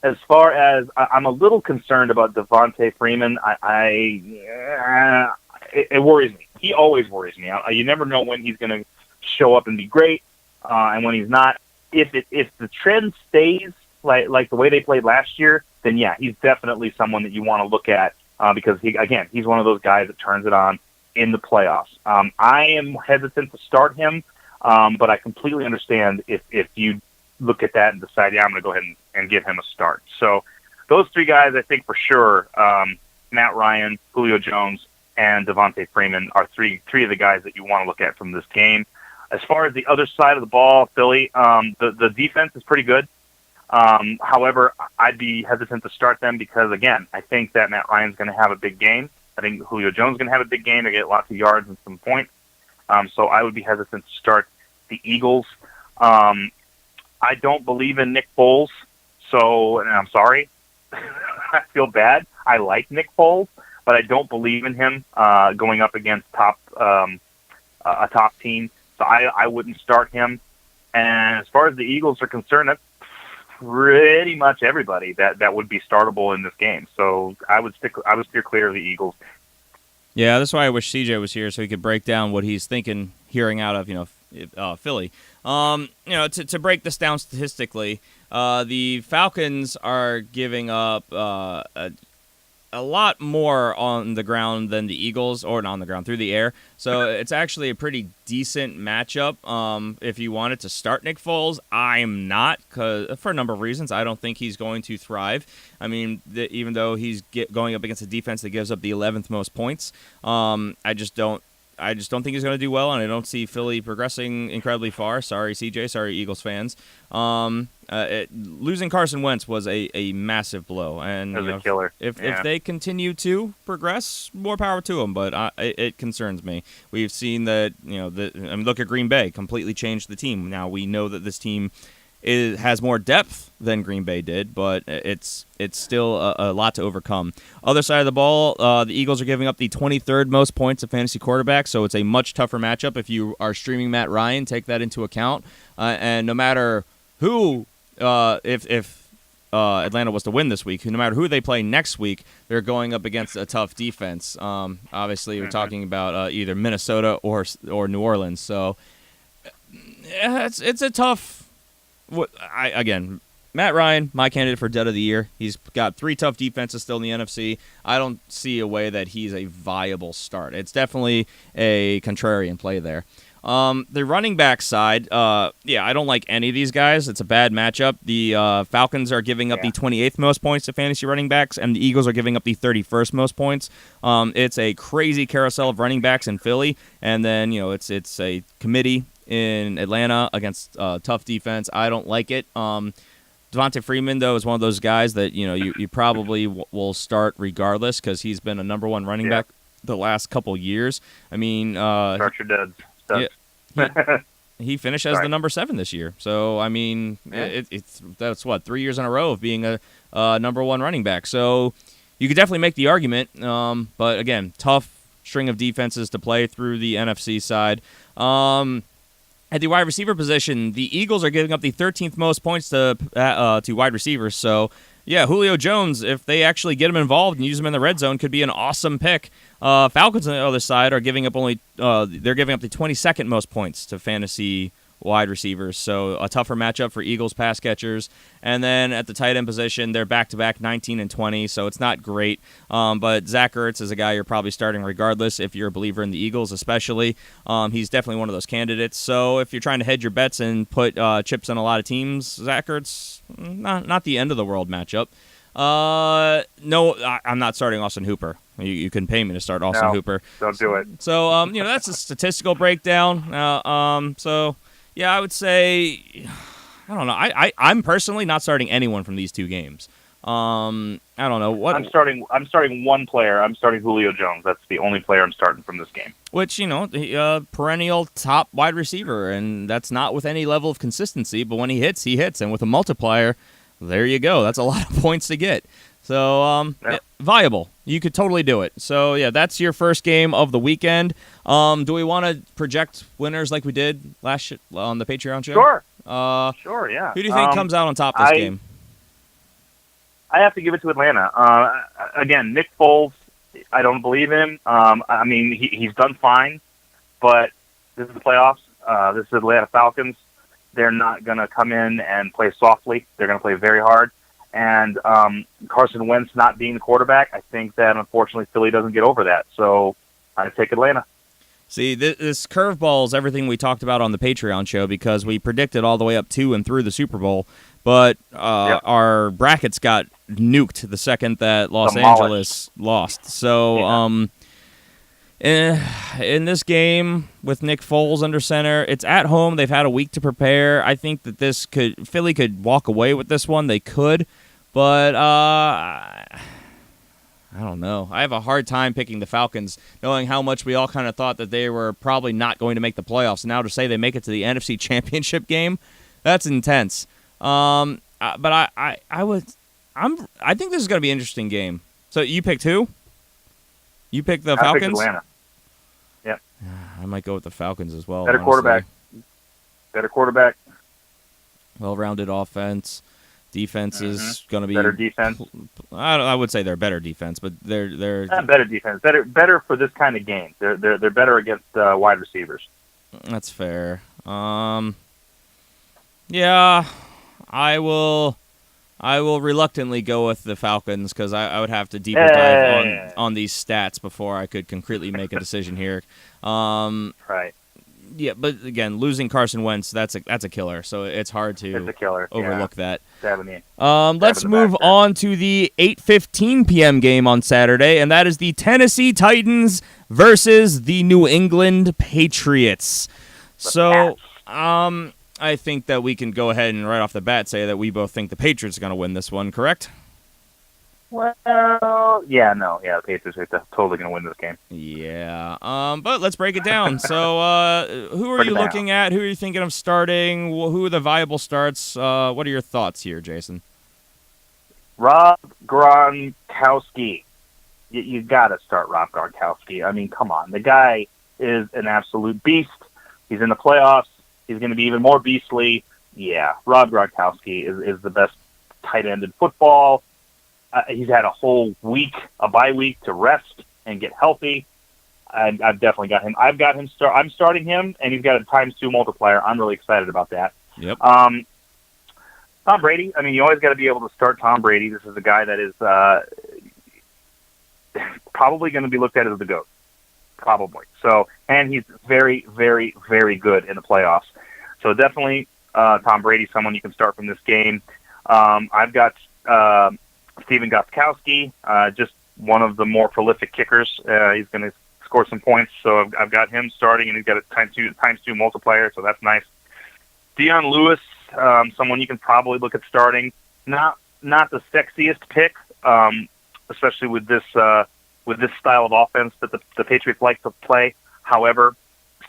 As far as I'm a little concerned about Devontae Freeman, it worries me. He always worries me. You never know when he's going to show up and be great, and when he's not. If the trend stays like the way they played last year, then yeah, he's definitely someone that you want to look at because he's one of those guys that turns it on in the playoffs. I am hesitant to start him, but I completely understand if you look at that and decide, yeah, I'm going to go ahead and give him a start. So those three guys, I think for sure, Matt Ryan, Julio Jones, and Devontae Freeman are three of the guys that you want to look at from this game. As far as the other side of the ball, Philly, the defense is pretty good. However, I'd be hesitant to start them because, again, I think that Matt Ryan's going to have a big game. I think Julio Jones is going to have a big game to get lots of yards and some points. So I would be hesitant to start the Eagles. I don't believe in Nick Foles, and I'm sorry. I feel bad. I like Nick Foles, but I don't believe in him going up against a top team. So I wouldn't start him. And as far as the Eagles are concerned, that's pretty much everybody that would be startable in this game. So I would steer clear of the Eagles. Yeah, that's why I wish CJ was here so he could break down what he's thinking, hearing out of Philly. To break this down statistically, the Falcons are giving up a lot more on the ground than the Eagles, or not on the ground, through the air. So it's actually a pretty decent matchup. If you wanted to start Nick Foles, I'm not, for a number of reasons. I don't think he's going to thrive. I mean, even though he's going up against a defense that gives up the 11th most points, I just don't I just don't think he's going to do well, and I don't see Philly progressing incredibly far. Sorry, CJ. Sorry, Eagles fans. Losing Carson Wentz was a massive blow, and it was a killer. If they continue to progress, more power to them. But it concerns me. We've seen that look at Green Bay, completely changed the team. Now we know that this team has more depth than Green Bay did, but it's still a lot to overcome. Other side of the ball, the Eagles are giving up the 23rd most points of fantasy quarterbacks, so it's a much tougher matchup. If you are streaming Matt Ryan, take that into account. And no matter who, if Atlanta was to win this week, no matter who they play next week, they're going up against a tough defense. Obviously, we're talking about either Minnesota or New Orleans. So it's a tough. Again, Matt Ryan, my candidate for Dead of the Year. He's got 3 tough defenses still in the NFC. I don't see a way that he's a viable start. It's definitely a contrarian play there. The running back side, I don't like any of these guys. It's a bad matchup. The Falcons are giving up the 28th most points to fantasy running backs, and the Eagles are giving up the 31st most points. It's a crazy carousel of running backs in Philly, and then it's a committee in Atlanta against tough defense. I don't like it. Devonta Freeman, though, is one of those guys that you probably will start regardless because he's been a number 1 running back the last couple years. I mean, start your duds. He finished as the number 7 this year. So I mean, that's 3 years in a row of being a number 1 running back. So you could definitely make the argument. But again, tough string of defenses to play through the NFC side. At the wide receiver position, the Eagles are giving up the 13th most points to wide receivers. So, Julio Jones, if they actually get him involved and use him in the red zone, could be an awesome pick. Falcons on the other side are giving up the 22nd most points to fantasy wide receivers. So a tougher matchup for Eagles pass catchers. And then at the tight end position, they're back-to-back 19 and 20, so it's not great. But Zach Ertz is a guy you're probably starting regardless if you're a believer in the Eagles especially. He's definitely one of those candidates. So if you're trying to hedge your bets and put chips on a lot of teams, Zach Ertz, not the end of the world matchup. No, I'm not starting Austin Hooper. You can pay me to start Austin Hooper. Don't do it. So, that's a statistical breakdown. Yeah, I would say, I don't know. I'm personally not starting anyone from these 2 games. I don't know what. I'm starting one player. I'm starting Julio Jones. That's the only player I'm starting from this game. Which perennial top wide receiver, and that's not with any level of consistency. But when he hits, and with a multiplier, there you go. That's a lot of points to get. So, viable. You could totally do it. So, that's your first game of the weekend. Do we want to project winners like we did on the Patreon show? Sure. Sure, yeah. Who do you think comes out on top this game? I have to give it to Atlanta. Again, Nick Foles, I don't believe in him. I mean, he's done fine, but this is the playoffs. This is Atlanta Falcons. They're not going to come in and play softly. They're going to play very hard. And Carson Wentz not being the quarterback, I think that, unfortunately, Philly doesn't get over that. So I take Atlanta. See, this curveball is everything we talked about on the Patreon show because we predicted all the way up to and through the Super Bowl, but our brackets got nuked the second that Los Angeles lost. So in this game with Nick Foles under center, it's at home. They've had a week to prepare. I think that Philly could walk away with this one. They could. But I don't know. I have a hard time picking the Falcons, knowing how much we all kind of thought that they were probably not going to make the playoffs. Now to say they make it to the NFC Championship game, that's intense. But I think this is going to be an interesting game. So you picked who? You picked the Falcons? I picked Atlanta. Yep. I might go with the Falcons as well. Better quarterback. Well-rounded offense. Defense is going to be better defense. I would say they're better defense, but they're not better defense. Better for this kind of game. They're better against wide receivers. That's fair. Yeah, I will reluctantly go with the Falcons because I would have to deeper dive on these stats before I could concretely make a decision here. Right. Yeah, but again, losing Carson Wentz, that's a killer. So it's hard to It's a killer. overlook that. Let's move on to the 8:15 p.m. game on Saturday, and that is the Tennessee Titans versus the New England Patriots. So, I think that we can go ahead and right off the bat say that we both think the Patriots are going to win this one, correct? Well, the Patriots are totally going to win this game. Yeah, but let's break it down. So, who are you looking at? Who are you thinking of starting? Who are the viable starts? What are your thoughts here, Jason? Rob Gronkowski. You got to start Rob Gronkowski. I mean, come on. The guy is an absolute beast. He's in the playoffs. He's going to be even more beastly. Yeah, Rob Gronkowski is the best tight end in football. He's had a whole week, a bye week, to rest and get healthy. I've definitely got him. I'm starting him, and he's got a ×2 multiplier. I'm really excited about that. Yep. Tom Brady. I mean, you always got to be able to start Tom Brady. This is a guy that is probably going to be looked at as the GOAT. Probably. So, and he's very, very, very good in the playoffs. So definitely Tom Brady, someone you can start from this game. I've got Steven Gostkowski, just one of the more prolific kickers. He's going to score some points, so I've got him starting, and he's got a ×2 multiplier, so that's nice. Deion Lewis, someone you can probably look at starting. Not the sexiest pick, especially with this style of offense that the Patriots like to play. However,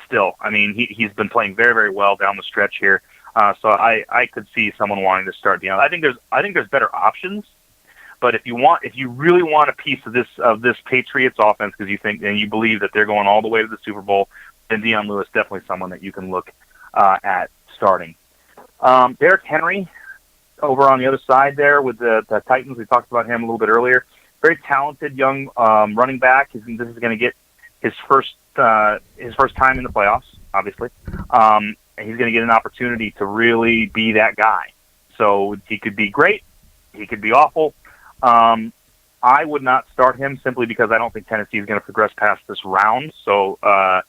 still, I mean, he's been playing very, very well down the stretch here. So I could see someone wanting to start Deion. I think there's better options. But if you really want a piece of this Patriots offense, because you think and you believe that they're going all the way to the Super Bowl, then Deion Lewis definitely someone that you can look at starting. Derrick Henry over on the other side there with the Titans. We talked about him a little bit earlier. Very talented young running back. This is going to get his first time in the playoffs, obviously. And he's going to get an opportunity to really be that guy. So he could be great. He could be awful. I would not start him simply because I don't think Tennessee is going to progress past this round. So, I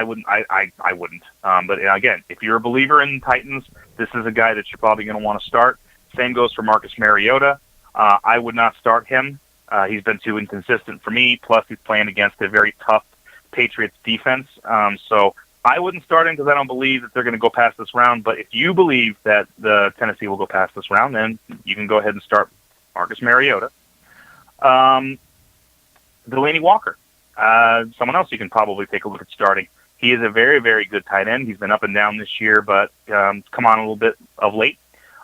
wouldn't. I wouldn't. But again, if you're a believer in Titans, this is a guy that you're probably going to want to start. Same goes for Marcus Mariota. I would not start him. He's been too inconsistent for me. Plus, he's playing against a very tough Patriots defense. So I wouldn't start him because I don't believe that they're going to go past this round. But if you believe that the Tennessee will go past this round, then you can go ahead and start Marcus Mariota. Delaney Walker, someone else you can probably take a look at starting. He is a very, very good tight end. He's been up and down this year, but come on a little bit of late.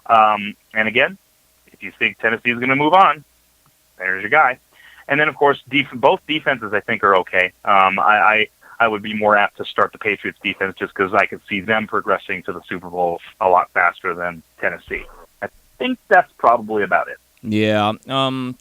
And again, if you think Tennessee is going to move on, there's your guy. And then, of course, both defenses I think are okay. I would be more apt to start the Patriots defense just because I could see them progressing to the Super Bowl a lot faster than Tennessee. I think that's probably about it. Yeah. I'm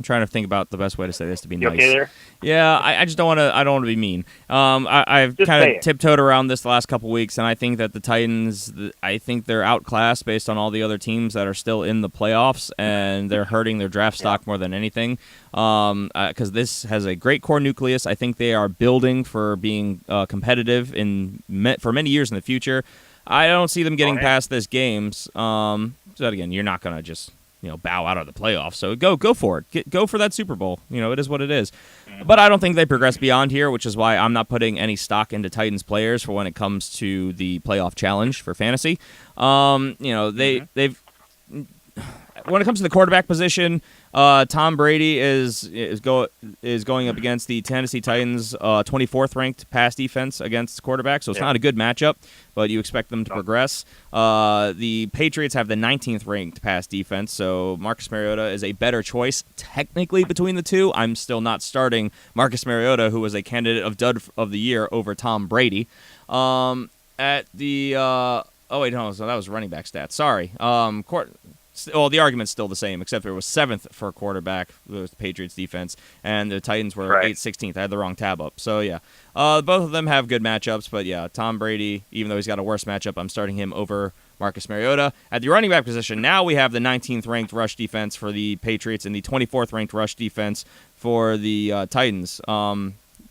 trying to think about the best way to say this to be nice. Okay there? Yeah, I just don't want to. I don't want to be mean. I've kind of tiptoed around this the last couple weeks, and I think that the Titans. I think they're outclassed based on all the other teams that are still in the playoffs, and they're hurting their draft stock more than anything. Because this has a great core nucleus. I think they are building for being competitive for many years in the future. I don't see them getting past this games. So again, you're not gonna just bow out of the playoffs. So go for it. Go for that Super Bowl. It is what it is. But I don't think they progress beyond here, which is why I'm not putting any stock into Titans players for when it comes to the playoff challenge for fantasy. They've when it comes to the quarterback position, Tom Brady is going up against the Tennessee Titans 24th ranked pass defense against quarterbacks, so it's not a good matchup, but you expect them to progress. The Patriots have the 19th ranked pass defense, so Marcus Mariota is a better choice technically between the two. I'm still not starting Marcus Mariota, who was a candidate of Dud of the Year, over Tom Brady. So that was running back stats. Sorry. The argument's still the same, except it was 7th for quarterback, the Patriots defense, and the Titans were 16th. I had the wrong tab up. So, yeah, both of them have good matchups, but, yeah, Tom Brady, even though he's got a worse matchup, I'm starting him over Marcus Mariota. At the running back position, now we have the 19th ranked rush defense for the Patriots and the 24th ranked rush defense for the Titans.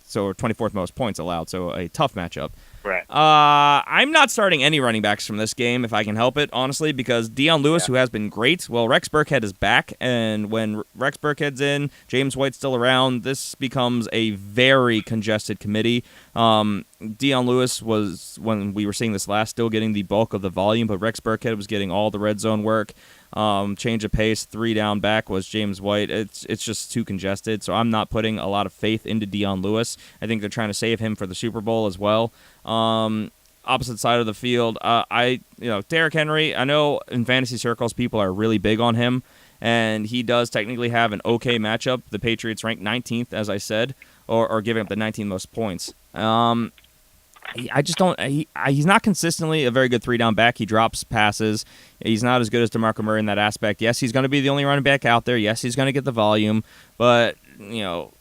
So 24th most points allowed, so a tough matchup. Right. I'm not starting any running backs from this game if I can help it, honestly, because Dion Lewis, who has been great, well, Rex Burkhead is back, and when Rex Burkhead's in, James White's still around, this becomes a very congested committee. Dion Lewis was, when we were seeing this last, still getting the bulk of the volume, but Rex Burkhead was getting all the red zone work. Change of pace, 3 down back was James White. It's just too congested, so I'm not putting a lot of faith into Dion Lewis. I think they're trying to save him for the Super Bowl as well. Opposite side of the field, Derrick Henry, I know in fantasy circles people are really big on him, and he does technically have an okay matchup. The Patriots ranked 19th, as I said, or giving up the 19th most points. I just don't. He's not consistently a very good 3-down back. He drops passes. He's not as good as DeMarco Murray in that aspect. Yes, he's going to be the only running back out there. Yes, he's going to get the volume. But Bill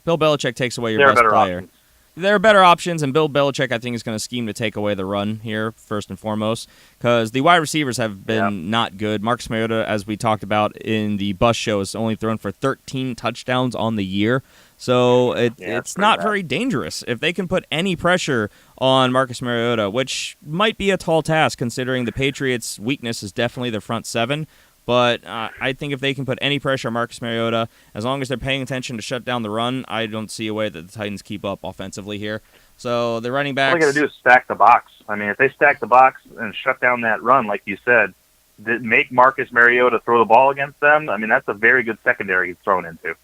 Belichick takes away your best player. Options. There are better options, and Bill Belichick, I think, is going to scheme to take away the run here, first and foremost, because the wide receivers have been not good. Marcus Mariota, as we talked about in the bus show, has only thrown for 13 touchdowns on the year. So it's not very dangerous. If they can put any pressure on Marcus Mariota, which might be a tall task considering the Patriots' weakness is definitely their front seven, but I think if they can put any pressure on Marcus Mariota, as long as they're paying attention to shut down the run, I don't see a way that the Titans keep up offensively here. So the running backs... All they got to do is stack the box. I mean, if they stack the box and shut down that run, like you said, make Marcus Mariota throw the ball against them, I mean, that's a very good secondary he's thrown into.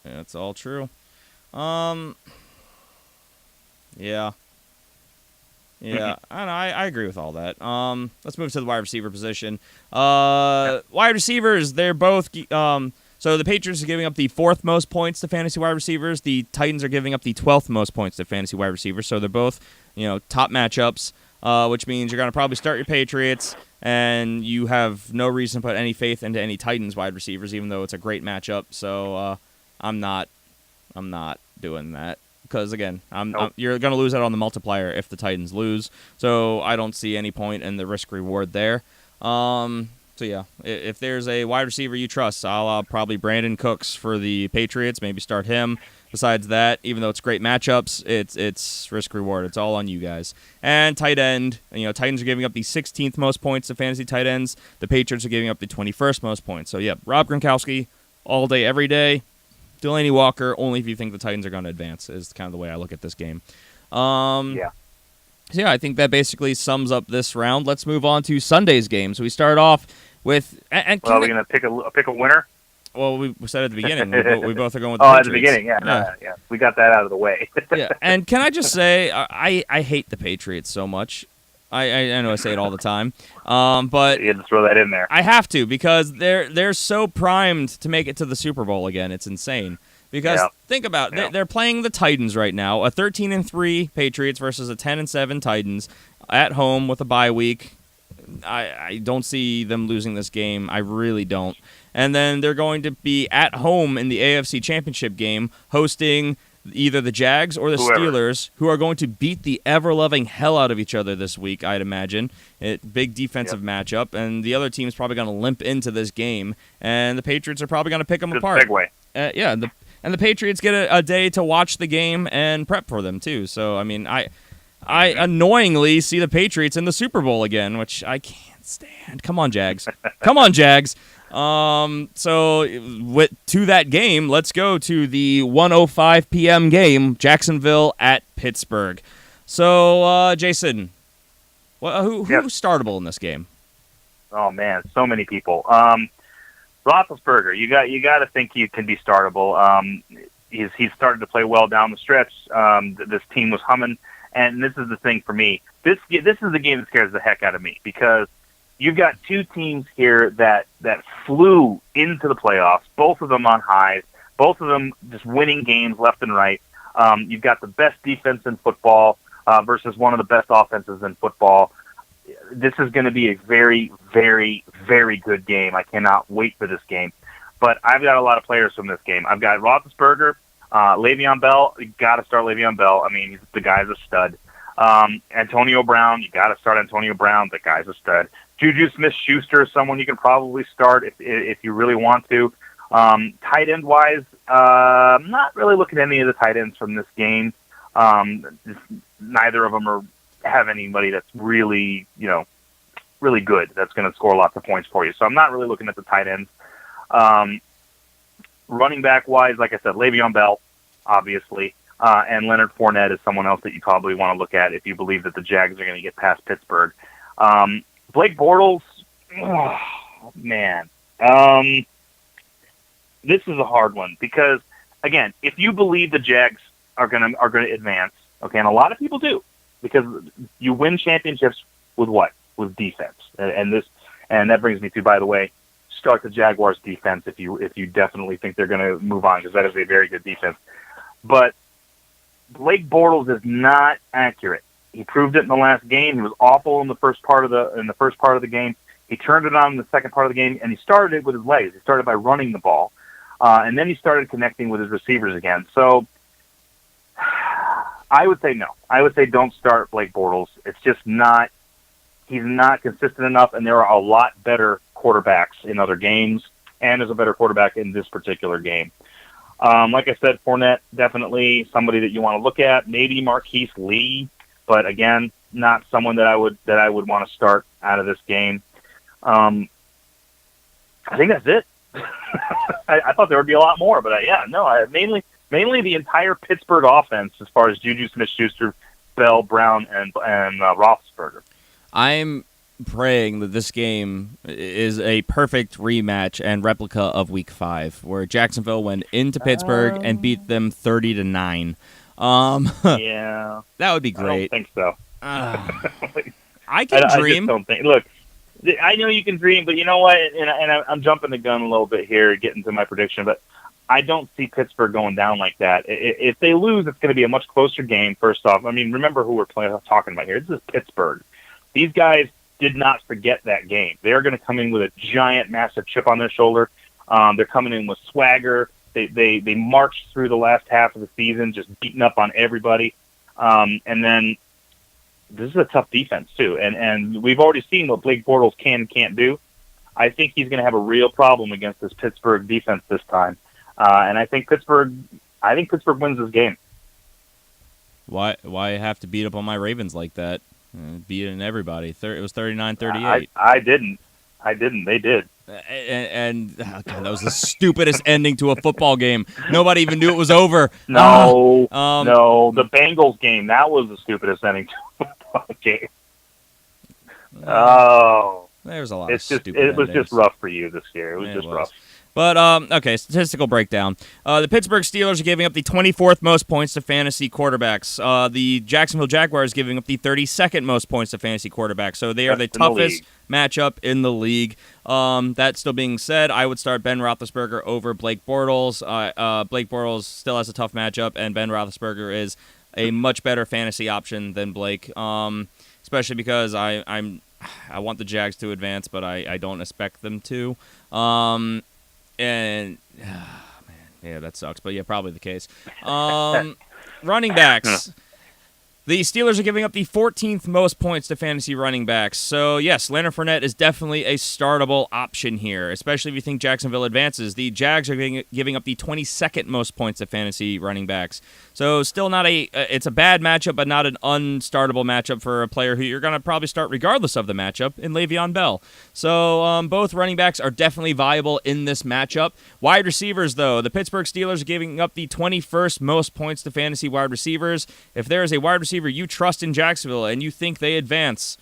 Yeah, that's all true. Yeah. I agree with all that. Let's move to the wide receiver position. Wide receivers, they're both... So the Patriots are giving up the 4th most points to fantasy wide receivers. The Titans are giving up the 12th most points to fantasy wide receivers. So they're both, top matchups, which means you're going to probably start your Patriots, and you have no reason to put any faith into any Titans wide receivers, even though it's a great matchup. So I'm not doing that. Because, again, you're going to lose out on the multiplier if the Titans lose. So I don't see any point in the risk-reward there. So, yeah, if there's a wide receiver you trust, I'll probably Brandon Cooks for the Patriots. Maybe start him. Besides that, even though it's great matchups, it's risk-reward. It's all on you guys. And tight end, Titans are giving up the 16th most points to fantasy tight ends. The Patriots are giving up the 21st most points. So, yeah, Rob Gronkowski all day, every day. Delaney Walker, only if you think the Titans are going to advance, is kind of the way I look at this game. So yeah, I think that basically sums up this round. Let's move on to Sunday's game. So we start off with... are we going to pick a winner? Well, we said at the beginning, we both are going with the Patriots. At the beginning, yeah. We got that out of the way. Yeah, and can I just say, I hate the Patriots so much. I know I say it all the time, but you had to throw that in there. I have to, because they're so primed to make it to the Super Bowl again. It's insane. Because think about it, they're playing the Titans right now, a 13-3 Patriots versus a 10-7 Titans at home with a bye week. I don't see them losing this game. I really don't. And then they're going to be at home in the AFC Championship game, hosting either the Jags or the Steelers, who are going to beat the ever-loving hell out of each other this week, I'd imagine. Big defensive matchup, and the other team's probably going to limp into this game, and the Patriots are probably going to pick them apart. Segue. And the Patriots get a day to watch the game and prep for them, too. So, I mean, I annoyingly see the Patriots in the Super Bowl again, which I can't stand. Come on, Jags. Come on, Jags. So to that game, let's go to the 1:05 p.m. game, Jacksonville at Pittsburgh. So, Jason, who's startable in this game? Oh man, so many people. Roethlisberger, you got to think he can be startable. He's started to play well down the stretch. This team was humming, and this is the thing for me. This is the game that scares the heck out of me, because you've got two teams here that flew into the playoffs, both of them on highs, both of them just winning games left and right. You've got the best defense in football versus one of the best offenses in football. This is going to be a very, very, very good game. I cannot wait for this game. But I've got a lot of players from this game. I've got Roethlisberger, Le'Veon Bell. You got to start Le'Veon Bell. I mean, the guy's a stud. Antonio Brown, you got to start Antonio Brown. The guy's a stud. Juju Smith-Schuster is someone you can probably start if you really want to. Tight end wise, I'm not really looking at any of the tight ends from this game. Neither of them have anybody that's really, really good that's going to score lots of points for you. So I'm not really looking at the tight ends. Running back wise, like I said, Le'Veon Bell, obviously, and Leonard Fournette is someone else that you probably want to look at if you believe that the Jags are going to get past Pittsburgh. Blake Bortles, oh, man. This is a hard one because, again, if you believe the Jags are going to advance, okay, and a lot of people do, because you win championships with what? With defense, and that brings me to, by the way, start the Jaguars defense if you definitely think they're going to move on, because that is a very good defense. But Blake Bortles is not accurate. He proved it in the last game. He was awful in the first part of the game. He turned it on in the second part of the game, and he started it with his legs. He started by running the ball, and then he started connecting with his receivers again. So I would say no. I would say don't start Blake Bortles. It's just not. He's not consistent enough, and there are a lot better quarterbacks in other games, and there's a better quarterback in this particular game. Like I said, Fournette, definitely somebody that you want to look at. Maybe Marquise Lee, but again, not someone that I would want to start out of this game. I think that's it. I thought there would be a lot more, but mainly the entire Pittsburgh offense as far as Juju Smith-Schuster, Bell, Brown, and Roethlisberger. I'm praying that this game is a perfect rematch and replica of Week 5, where Jacksonville went into Pittsburgh and beat them 30-9. Yeah, that would be great. I don't think so. I can dream. I just don't think. Look, I know you can dream, but you know what? And I'm jumping the gun a little bit here, getting to my prediction, but I don't see Pittsburgh going down like that. If they lose, it's going to be a much closer game. First off, I mean, remember who we're talking about here. This is Pittsburgh. These guys did not forget that game. They're going to come in with a giant, massive chip on their shoulder. They're coming in with swagger. They marched through the last half of the season, just beating up on everybody. And then this is a tough defense too. And we've already seen what Blake Bortles can and can't do. I think he's going to have a real problem against this Pittsburgh defense this time. And I think Pittsburgh wins this game. Why have to beat up on my Ravens like that? Beating everybody. It was 39-38. I didn't. They did. And God, that was the stupidest ending to a football game. Nobody even knew it was over. No, the Bengals game, that was the stupidest ending to a football game. There's a lot of stupid It was endings. just rough for you this year. It was rough. But, okay, statistical breakdown. The Pittsburgh Steelers are giving up the 24th most points to fantasy quarterbacks. The Jacksonville Jaguars giving up the 32nd most points to fantasy quarterbacks. So they are the toughest matchup in the league. That still being said, I would start Ben Roethlisberger over Blake Bortles. Blake Bortles still has a tough matchup, and Ben Roethlisberger is a much better fantasy option than Blake, especially because I want the Jags to advance, but I don't expect them to. And, man, yeah, that sucks. But, yeah, probably the case. Running backs. The Steelers are giving up the 14th most points to fantasy running backs. So, yes, Leonard Fournette is definitely a startable option here, especially if you think Jacksonville advances. The Jags are giving up the 22nd most points to fantasy running backs. So, still not it's a bad matchup, but not an unstartable matchup for a player who you're going to probably start regardless of the matchup in Le'Veon Bell. So, both running backs are definitely viable in this matchup. Wide receivers, though, the Pittsburgh Steelers are giving up the 21st most points to fantasy wide receivers. If there is a wide receiver you trust in Jacksonville and you think they advance,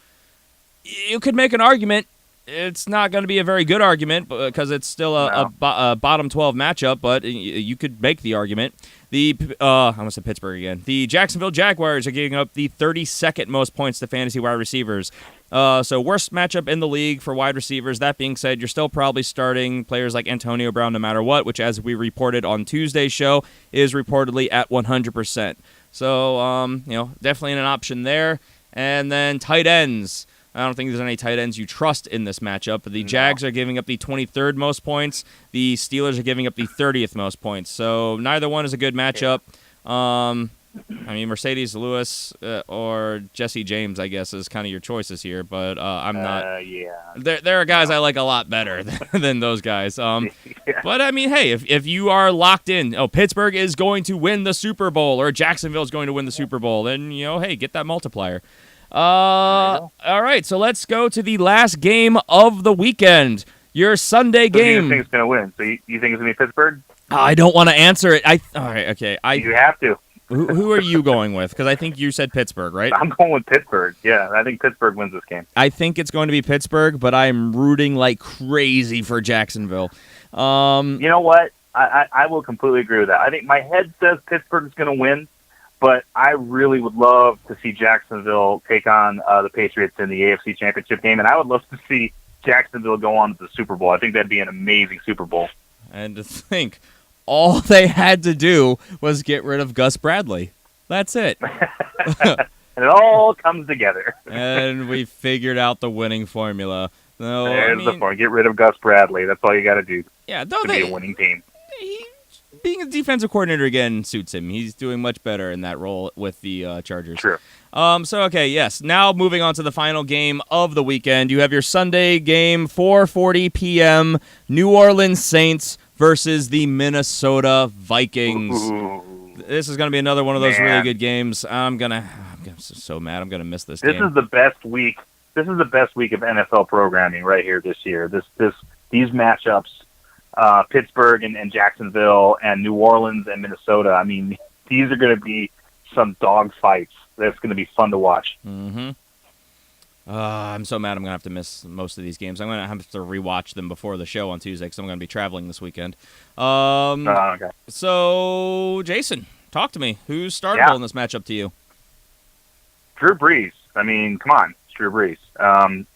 you could make an argument. It's not going to be a very good argument because it's still a bottom 12 matchup, but you could make the argument. I almost said Pittsburgh again. The Jacksonville Jaguars are giving up the 32nd most points to fantasy wide receivers. So worst matchup in the league for wide receivers. That being said, you're still probably starting players like Antonio Brown no matter what, which, as we reported on Tuesday's show, is reportedly at 100%. So, definitely an option there. And then tight ends. I don't think there's any tight ends you trust in this matchup. But the Jags are giving up the 23rd most points. The Steelers are giving up the 30th most points. So neither one is a good matchup. I mean, Mercedes Lewis or Jesse James, I guess, is kind of your choices here, but I'm not. Yeah. There are guys I like a lot better than those guys. Yeah. But I mean, hey, if you are locked in, Pittsburgh is going to win the Super Bowl or Jacksonville is going to win the Super Bowl, then hey, get that multiplier. All right, so let's go to the last game of the weekend. Your Sunday game. You think it's going to win? So you think it's going to be Pittsburgh? I don't want to answer it. All right, okay. You have to. Who are you going with? Because I think you said Pittsburgh, right? I'm going with Pittsburgh. Yeah, I think Pittsburgh wins this game. I think it's going to be Pittsburgh, but I'm rooting like crazy for Jacksonville. You know what? I will completely agree with that. I think my head says Pittsburgh's going to win, but I really would love to see Jacksonville take on the Patriots in the AFC Championship game, and I would love to see Jacksonville go on to the Super Bowl. I think that'd be an amazing Super Bowl. And to think, all they had to do was get rid of Gus Bradley. That's it. And it all comes together. And we figured out the winning formula. No, There's the formula. Get rid of Gus Bradley. That's all you got to do. Yeah, to be a winning team. Being a defensive coordinator again suits him. He's doing much better in that role with the Chargers. Sure. Okay, yes. Now moving on to the final game of the weekend. You have your Sunday game, 4:40 p.m., New Orleans Saints versus the Minnesota Vikings. Ooh. This is going to be another one of those really good games. I'm so mad. I'm going to miss this game. This is the best week. This is the best week of NFL programming right here this year. These matchups, Pittsburgh and Jacksonville and New Orleans and Minnesota. I mean, these are going to be some dog fights. That's going to be fun to watch. Mm-hmm. I'm so mad I'm going to have to miss most of these games. I'm going to have to rewatch them before the show on Tuesday because I'm going to be traveling this weekend. Okay. So, Jason, talk to me. Who's startable in this matchup to you? Drew Brees. I mean, come on. It's Drew Brees.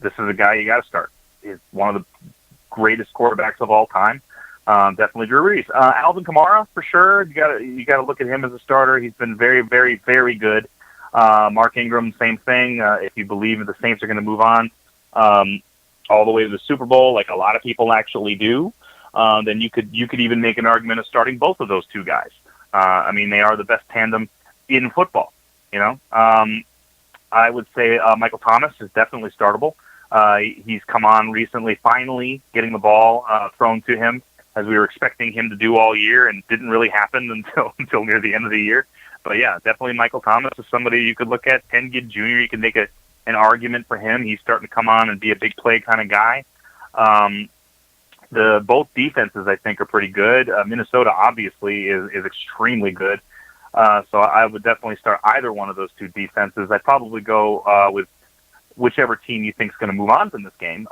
This is a guy you got to start. He's one of the greatest quarterbacks of all time. Definitely Drew Brees. Alvin Kamara, for sure. You got to look at him as a starter. He's been very, very, very good. Mark Ingram, same thing. If you believe the Saints are going to move on all the way to the Super Bowl, like a lot of people actually do, then you could even make an argument of starting both of those two guys. I mean, they are the best tandem in football. You know, I would say Michael Thomas is definitely startable. He's come on recently, finally getting the ball thrown to him, as we were expecting him to do all year, and didn't really happen until near the end of the year. But yeah, definitely Michael Thomas is somebody you could look at. Ken Gidd Jr., you could make an argument for him. He's starting to come on and be a big play kind of guy. Both defenses, I think, are pretty good. Minnesota obviously is extremely good. So I would definitely start either one of those two defenses. I'd probably go with whichever team you think is going to move on from this game.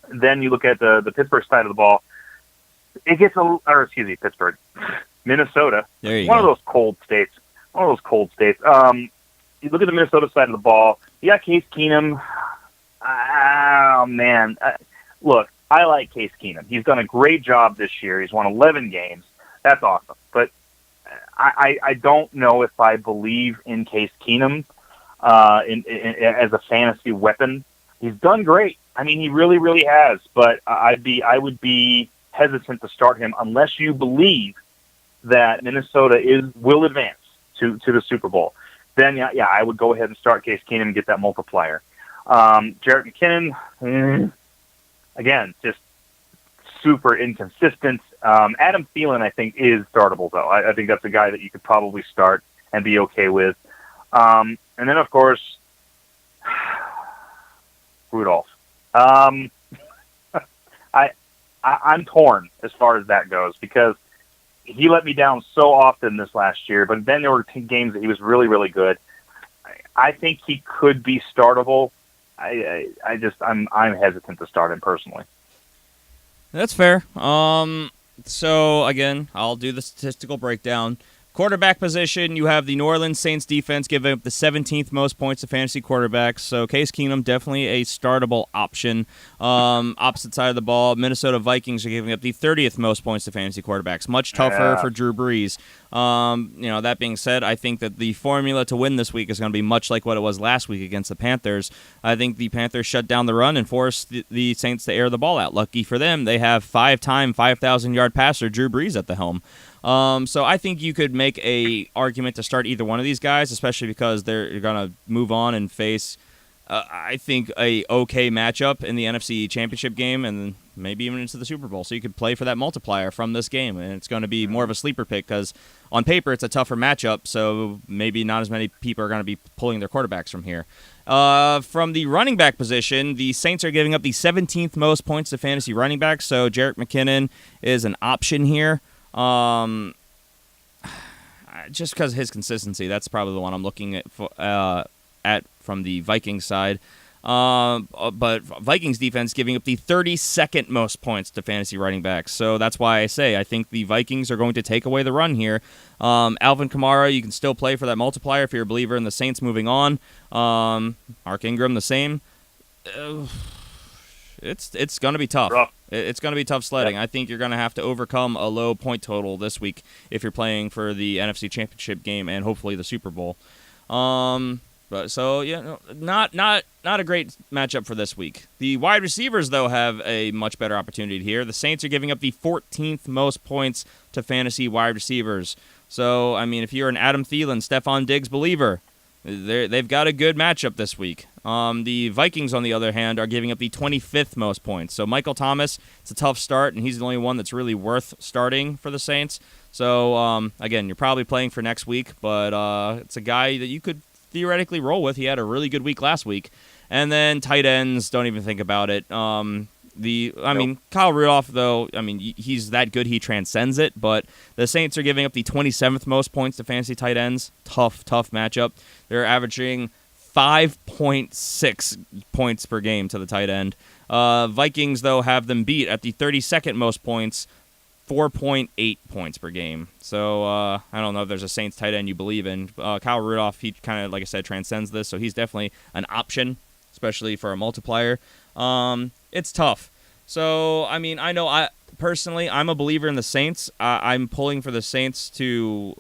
Then you look at the Pittsburgh side of the ball. Pittsburgh. Minnesota. There you one go. of those cold states. You look at the Minnesota side of the ball. You got Case Keenum. Oh, man. Look, I like Case Keenum. He's done a great job this year. He's won 11 games. That's awesome. But I don't know if I believe in Case Keenum as a fantasy weapon. He's done great. I mean, he really, really has. But I would be hesitant to start him unless you believe that Minnesota will advance to the Super Bowl. Then, yeah, I would go ahead and start Case Keenum and get that multiplier. Jarrett McKinnon, again, just super inconsistent. Adam Thielen, I think, is startable, though. I think that's a guy that you could probably start and be okay with. And then, of course, Rudolph. I'm torn as far as that goes because he let me down so often this last year, but then there were games that he was really, really good. I think he could be startable. I'm hesitant to start him personally. That's fair. So again, I'll do the statistical breakdown. Quarterback position, you have the New Orleans Saints defense giving up the 17th most points to fantasy quarterbacks. So Case Keenum, definitely a startable option. Opposite side of the ball, Minnesota Vikings are giving up the 30th most points to fantasy quarterbacks. Much tougher for Drew Brees. That being said, I think that the formula to win this week is going to be much like what it was last week against the Panthers. I think the Panthers shut down the run and forced the Saints to air the ball out. Lucky for them, they have 5-time 5,000-yard passer Drew Brees at the helm. So I think you could make a argument to start either one of these guys, especially because they're going to move on and face, I think, a okay matchup in the NFC Championship game and maybe even into the Super Bowl. So you could play for that multiplier from this game, and it's going to be more of a sleeper pick because on paper it's a tougher matchup, so maybe not as many people are going to be pulling their quarterbacks from here. From the running back position, the Saints are giving up the 17th most points to fantasy running backs, so Jerick McKinnon is an option here. Just because of his consistency, that's probably the one I'm looking at from the Vikings side. But Vikings defense giving up the 32nd most points to fantasy running backs. So that's why I say I think the Vikings are going to take away the run here. Alvin Kamara, you can still play for that multiplier if you're a believer in the Saints moving on. Mark Ingram, the same. It's going to be tough. Rough. It's going to be tough sledding. Yeah. I think you're going to have to overcome a low point total this week if you're playing for the NFC Championship game and hopefully the Super Bowl. But so yeah, not a great matchup for this week. The wide receivers though have a much better opportunity here. The Saints are giving up the 14th most points to fantasy wide receivers. So I mean, if you're an Adam Thielen, Stephon Diggs believer, they've got a good matchup this week. The Vikings, on the other hand, are giving up the 25th most points. So Michael Thomas, it's a tough start, and he's the only one that's really worth starting for the Saints. So again, you're probably playing for next week, but it's a guy that you could theoretically roll with. He had a really good week last week. And then tight ends, don't even think about it. Mean, Kyle Rudolph, though, I mean, he's that good, he transcends it, but the Saints are giving up the 27th most points to fantasy tight ends. Tough matchup. They're averaging 5.6 points per game to the tight end. Vikings, though, have them beat at the 32nd most points, 4.8 points per game. So I don't know if there's a Saints tight end you believe in. Kyle Rudolph, he kind of, like I said, transcends this, so he's definitely an option, especially for a multiplier. It's tough. So, I mean, I know I'm a believer in the Saints. I'm pulling for the Saints to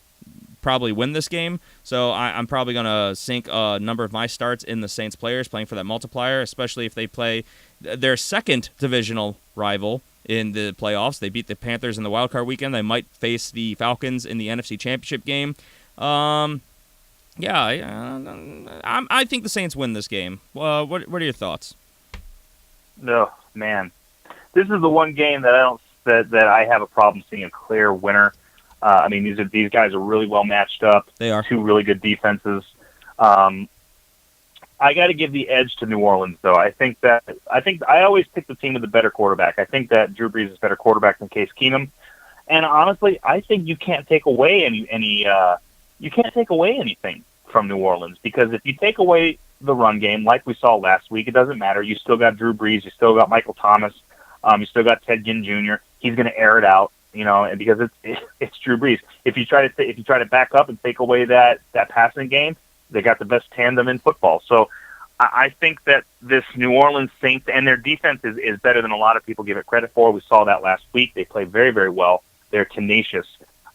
probably win this game. So I'm probably going to sink a number of my starts in the Saints players playing for that multiplier, especially if they play their second divisional rival in the playoffs. They beat the Panthers in the wildcard weekend. They might face the Falcons in the NFC Championship game. I think the Saints win this game. What are your thoughts? No, man. This is the one game that I have a problem seeing a clear winner. I mean, these guys are really well matched up. They are. Two really good defenses. I got to give the edge to New Orleans, though. I think I always pick the team with the better quarterback. I think that Drew Brees is a better quarterback than Case Keenum, and honestly, I think you can't take away anything from New Orleans, because if you take away the run game, like we saw last week, it doesn't matter. You still got Drew Brees, you still got Michael Thomas, you still got Ted Ginn Jr. He's going to air it out, and because it's Drew Brees. If you try to back up and take away that passing game, they got the best tandem in football. So I think that this New Orleans Saints and their defense is better than a lot of people give it credit for. We saw that last week. They play very, very well. They're tenacious.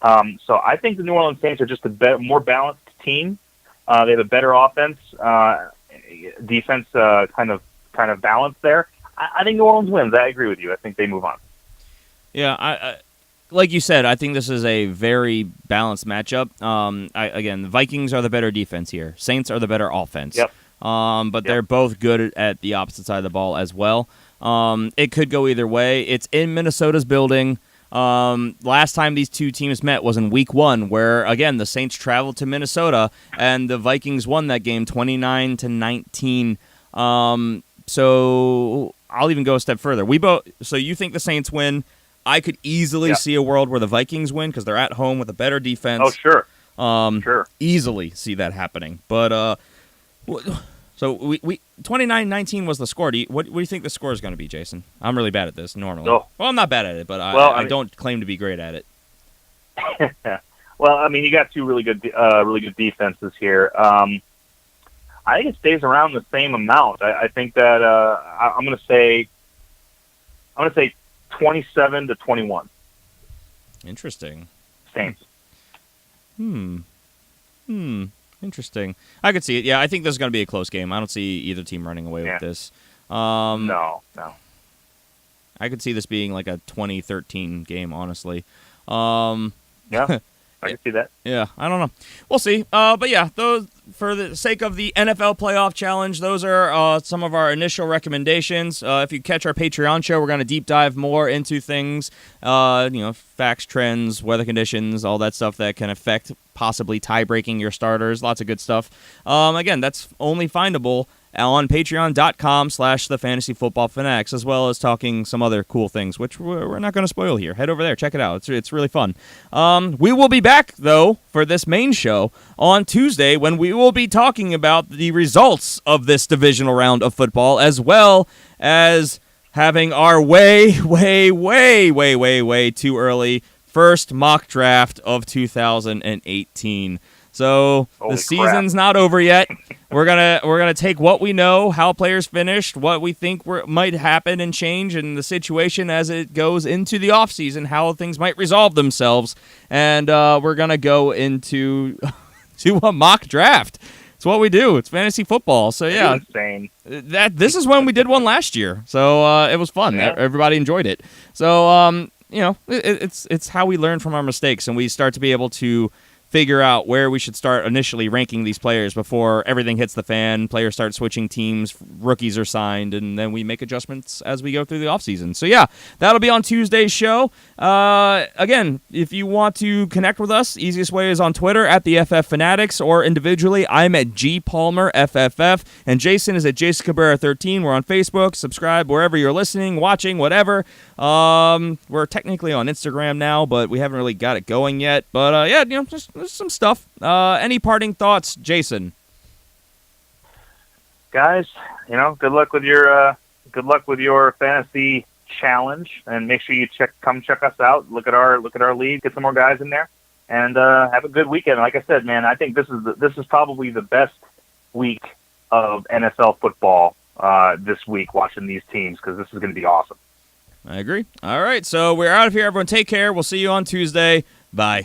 So I think the New Orleans Saints are just a more balanced team. They have a better offense, defense, kind of balance there. I think New Orleans wins. I agree with you. I think they move on. Yeah, I like you said, I think this is a very balanced matchup. Again, the Vikings are the better defense here. Saints are the better offense. Yep. But they're both good at the opposite side of the ball as well. It could go either way. It's in Minnesota's building. Last time these two teams met was in Week 1, where, again, the Saints traveled to Minnesota, and the Vikings won that game 29-19. So I'll even go a step further. So you think the Saints win? I could easily see a world where the Vikings win because they're at home with a better defense. Oh, sure. Sure. Easily see that happening. But so we 29-19 was the score. What do you think the score is going to be, Jason? I'm really bad at this normally. Oh. Well, I'm not bad at it, but I don't claim to be great at it. Well, I mean, you got two really good defenses here. I think it stays around the same amount. I think that I'm going to say 27-21. Interesting. Saints. Interesting. I could see it. Yeah, I think this is going to be a close game. I don't see either team running away with this. No. I could see this being like a 2013 game, honestly. Yeah, I can see that. Yeah, I don't know. We'll see. But yeah, those for the sake of the NFL Playoff Challenge, those are some of our initial recommendations. If you catch our Patreon show, we're going to deep dive more into things, facts, trends, weather conditions, all that stuff that can affect possibly tie-breaking your starters. Lots of good stuff. Again, that's only findable on patreon.com/thefantasyfootballfanatics, as well as talking some other cool things, which we're not going to spoil here. Head over there. Check it out. It's really fun. We will be back, though, for this main show on Tuesday when we will be talking about the results of this divisional round of football, as well as having our way too early first mock draft of 2018. So Holy the season's not over yet. We're gonna take what we know, how players finished, what we think might happen and change in the situation as it goes into the offseason, how things might resolve themselves, and we're gonna go into to a mock draft. It's what we do. It's fantasy football. So yeah, insane. This is when we did one last year. So it was fun. Yeah. Everybody enjoyed it. So it's how we learn from our mistakes, and we start to be able to figure out where we should start initially ranking these players before everything hits the fan, players start switching teams, rookies are signed, and then we make adjustments as we go through the offseason. So yeah, that'll be on Tuesday's show. Again, if you want to connect with us, easiest way is on Twitter at the FF Fanatics, or individually, I'm at GPalmerFFF, and Jason is at Jason Cabrera 13. We're on Facebook. Subscribe wherever you're listening, watching, whatever. We're technically on Instagram now, but we haven't really got it going yet. But just some stuff. Any parting thoughts, Jason? Guys, good luck with your fantasy challenge, and make sure you come check us out. Look at our league, get some more guys in there, and have a good weekend. Like I said, man, I think this is probably the best week of NFL football this week. Watching these teams, because this is going to be awesome. I agree. All right, so we're out of here. Everyone, take care. We'll see you on Tuesday. Bye.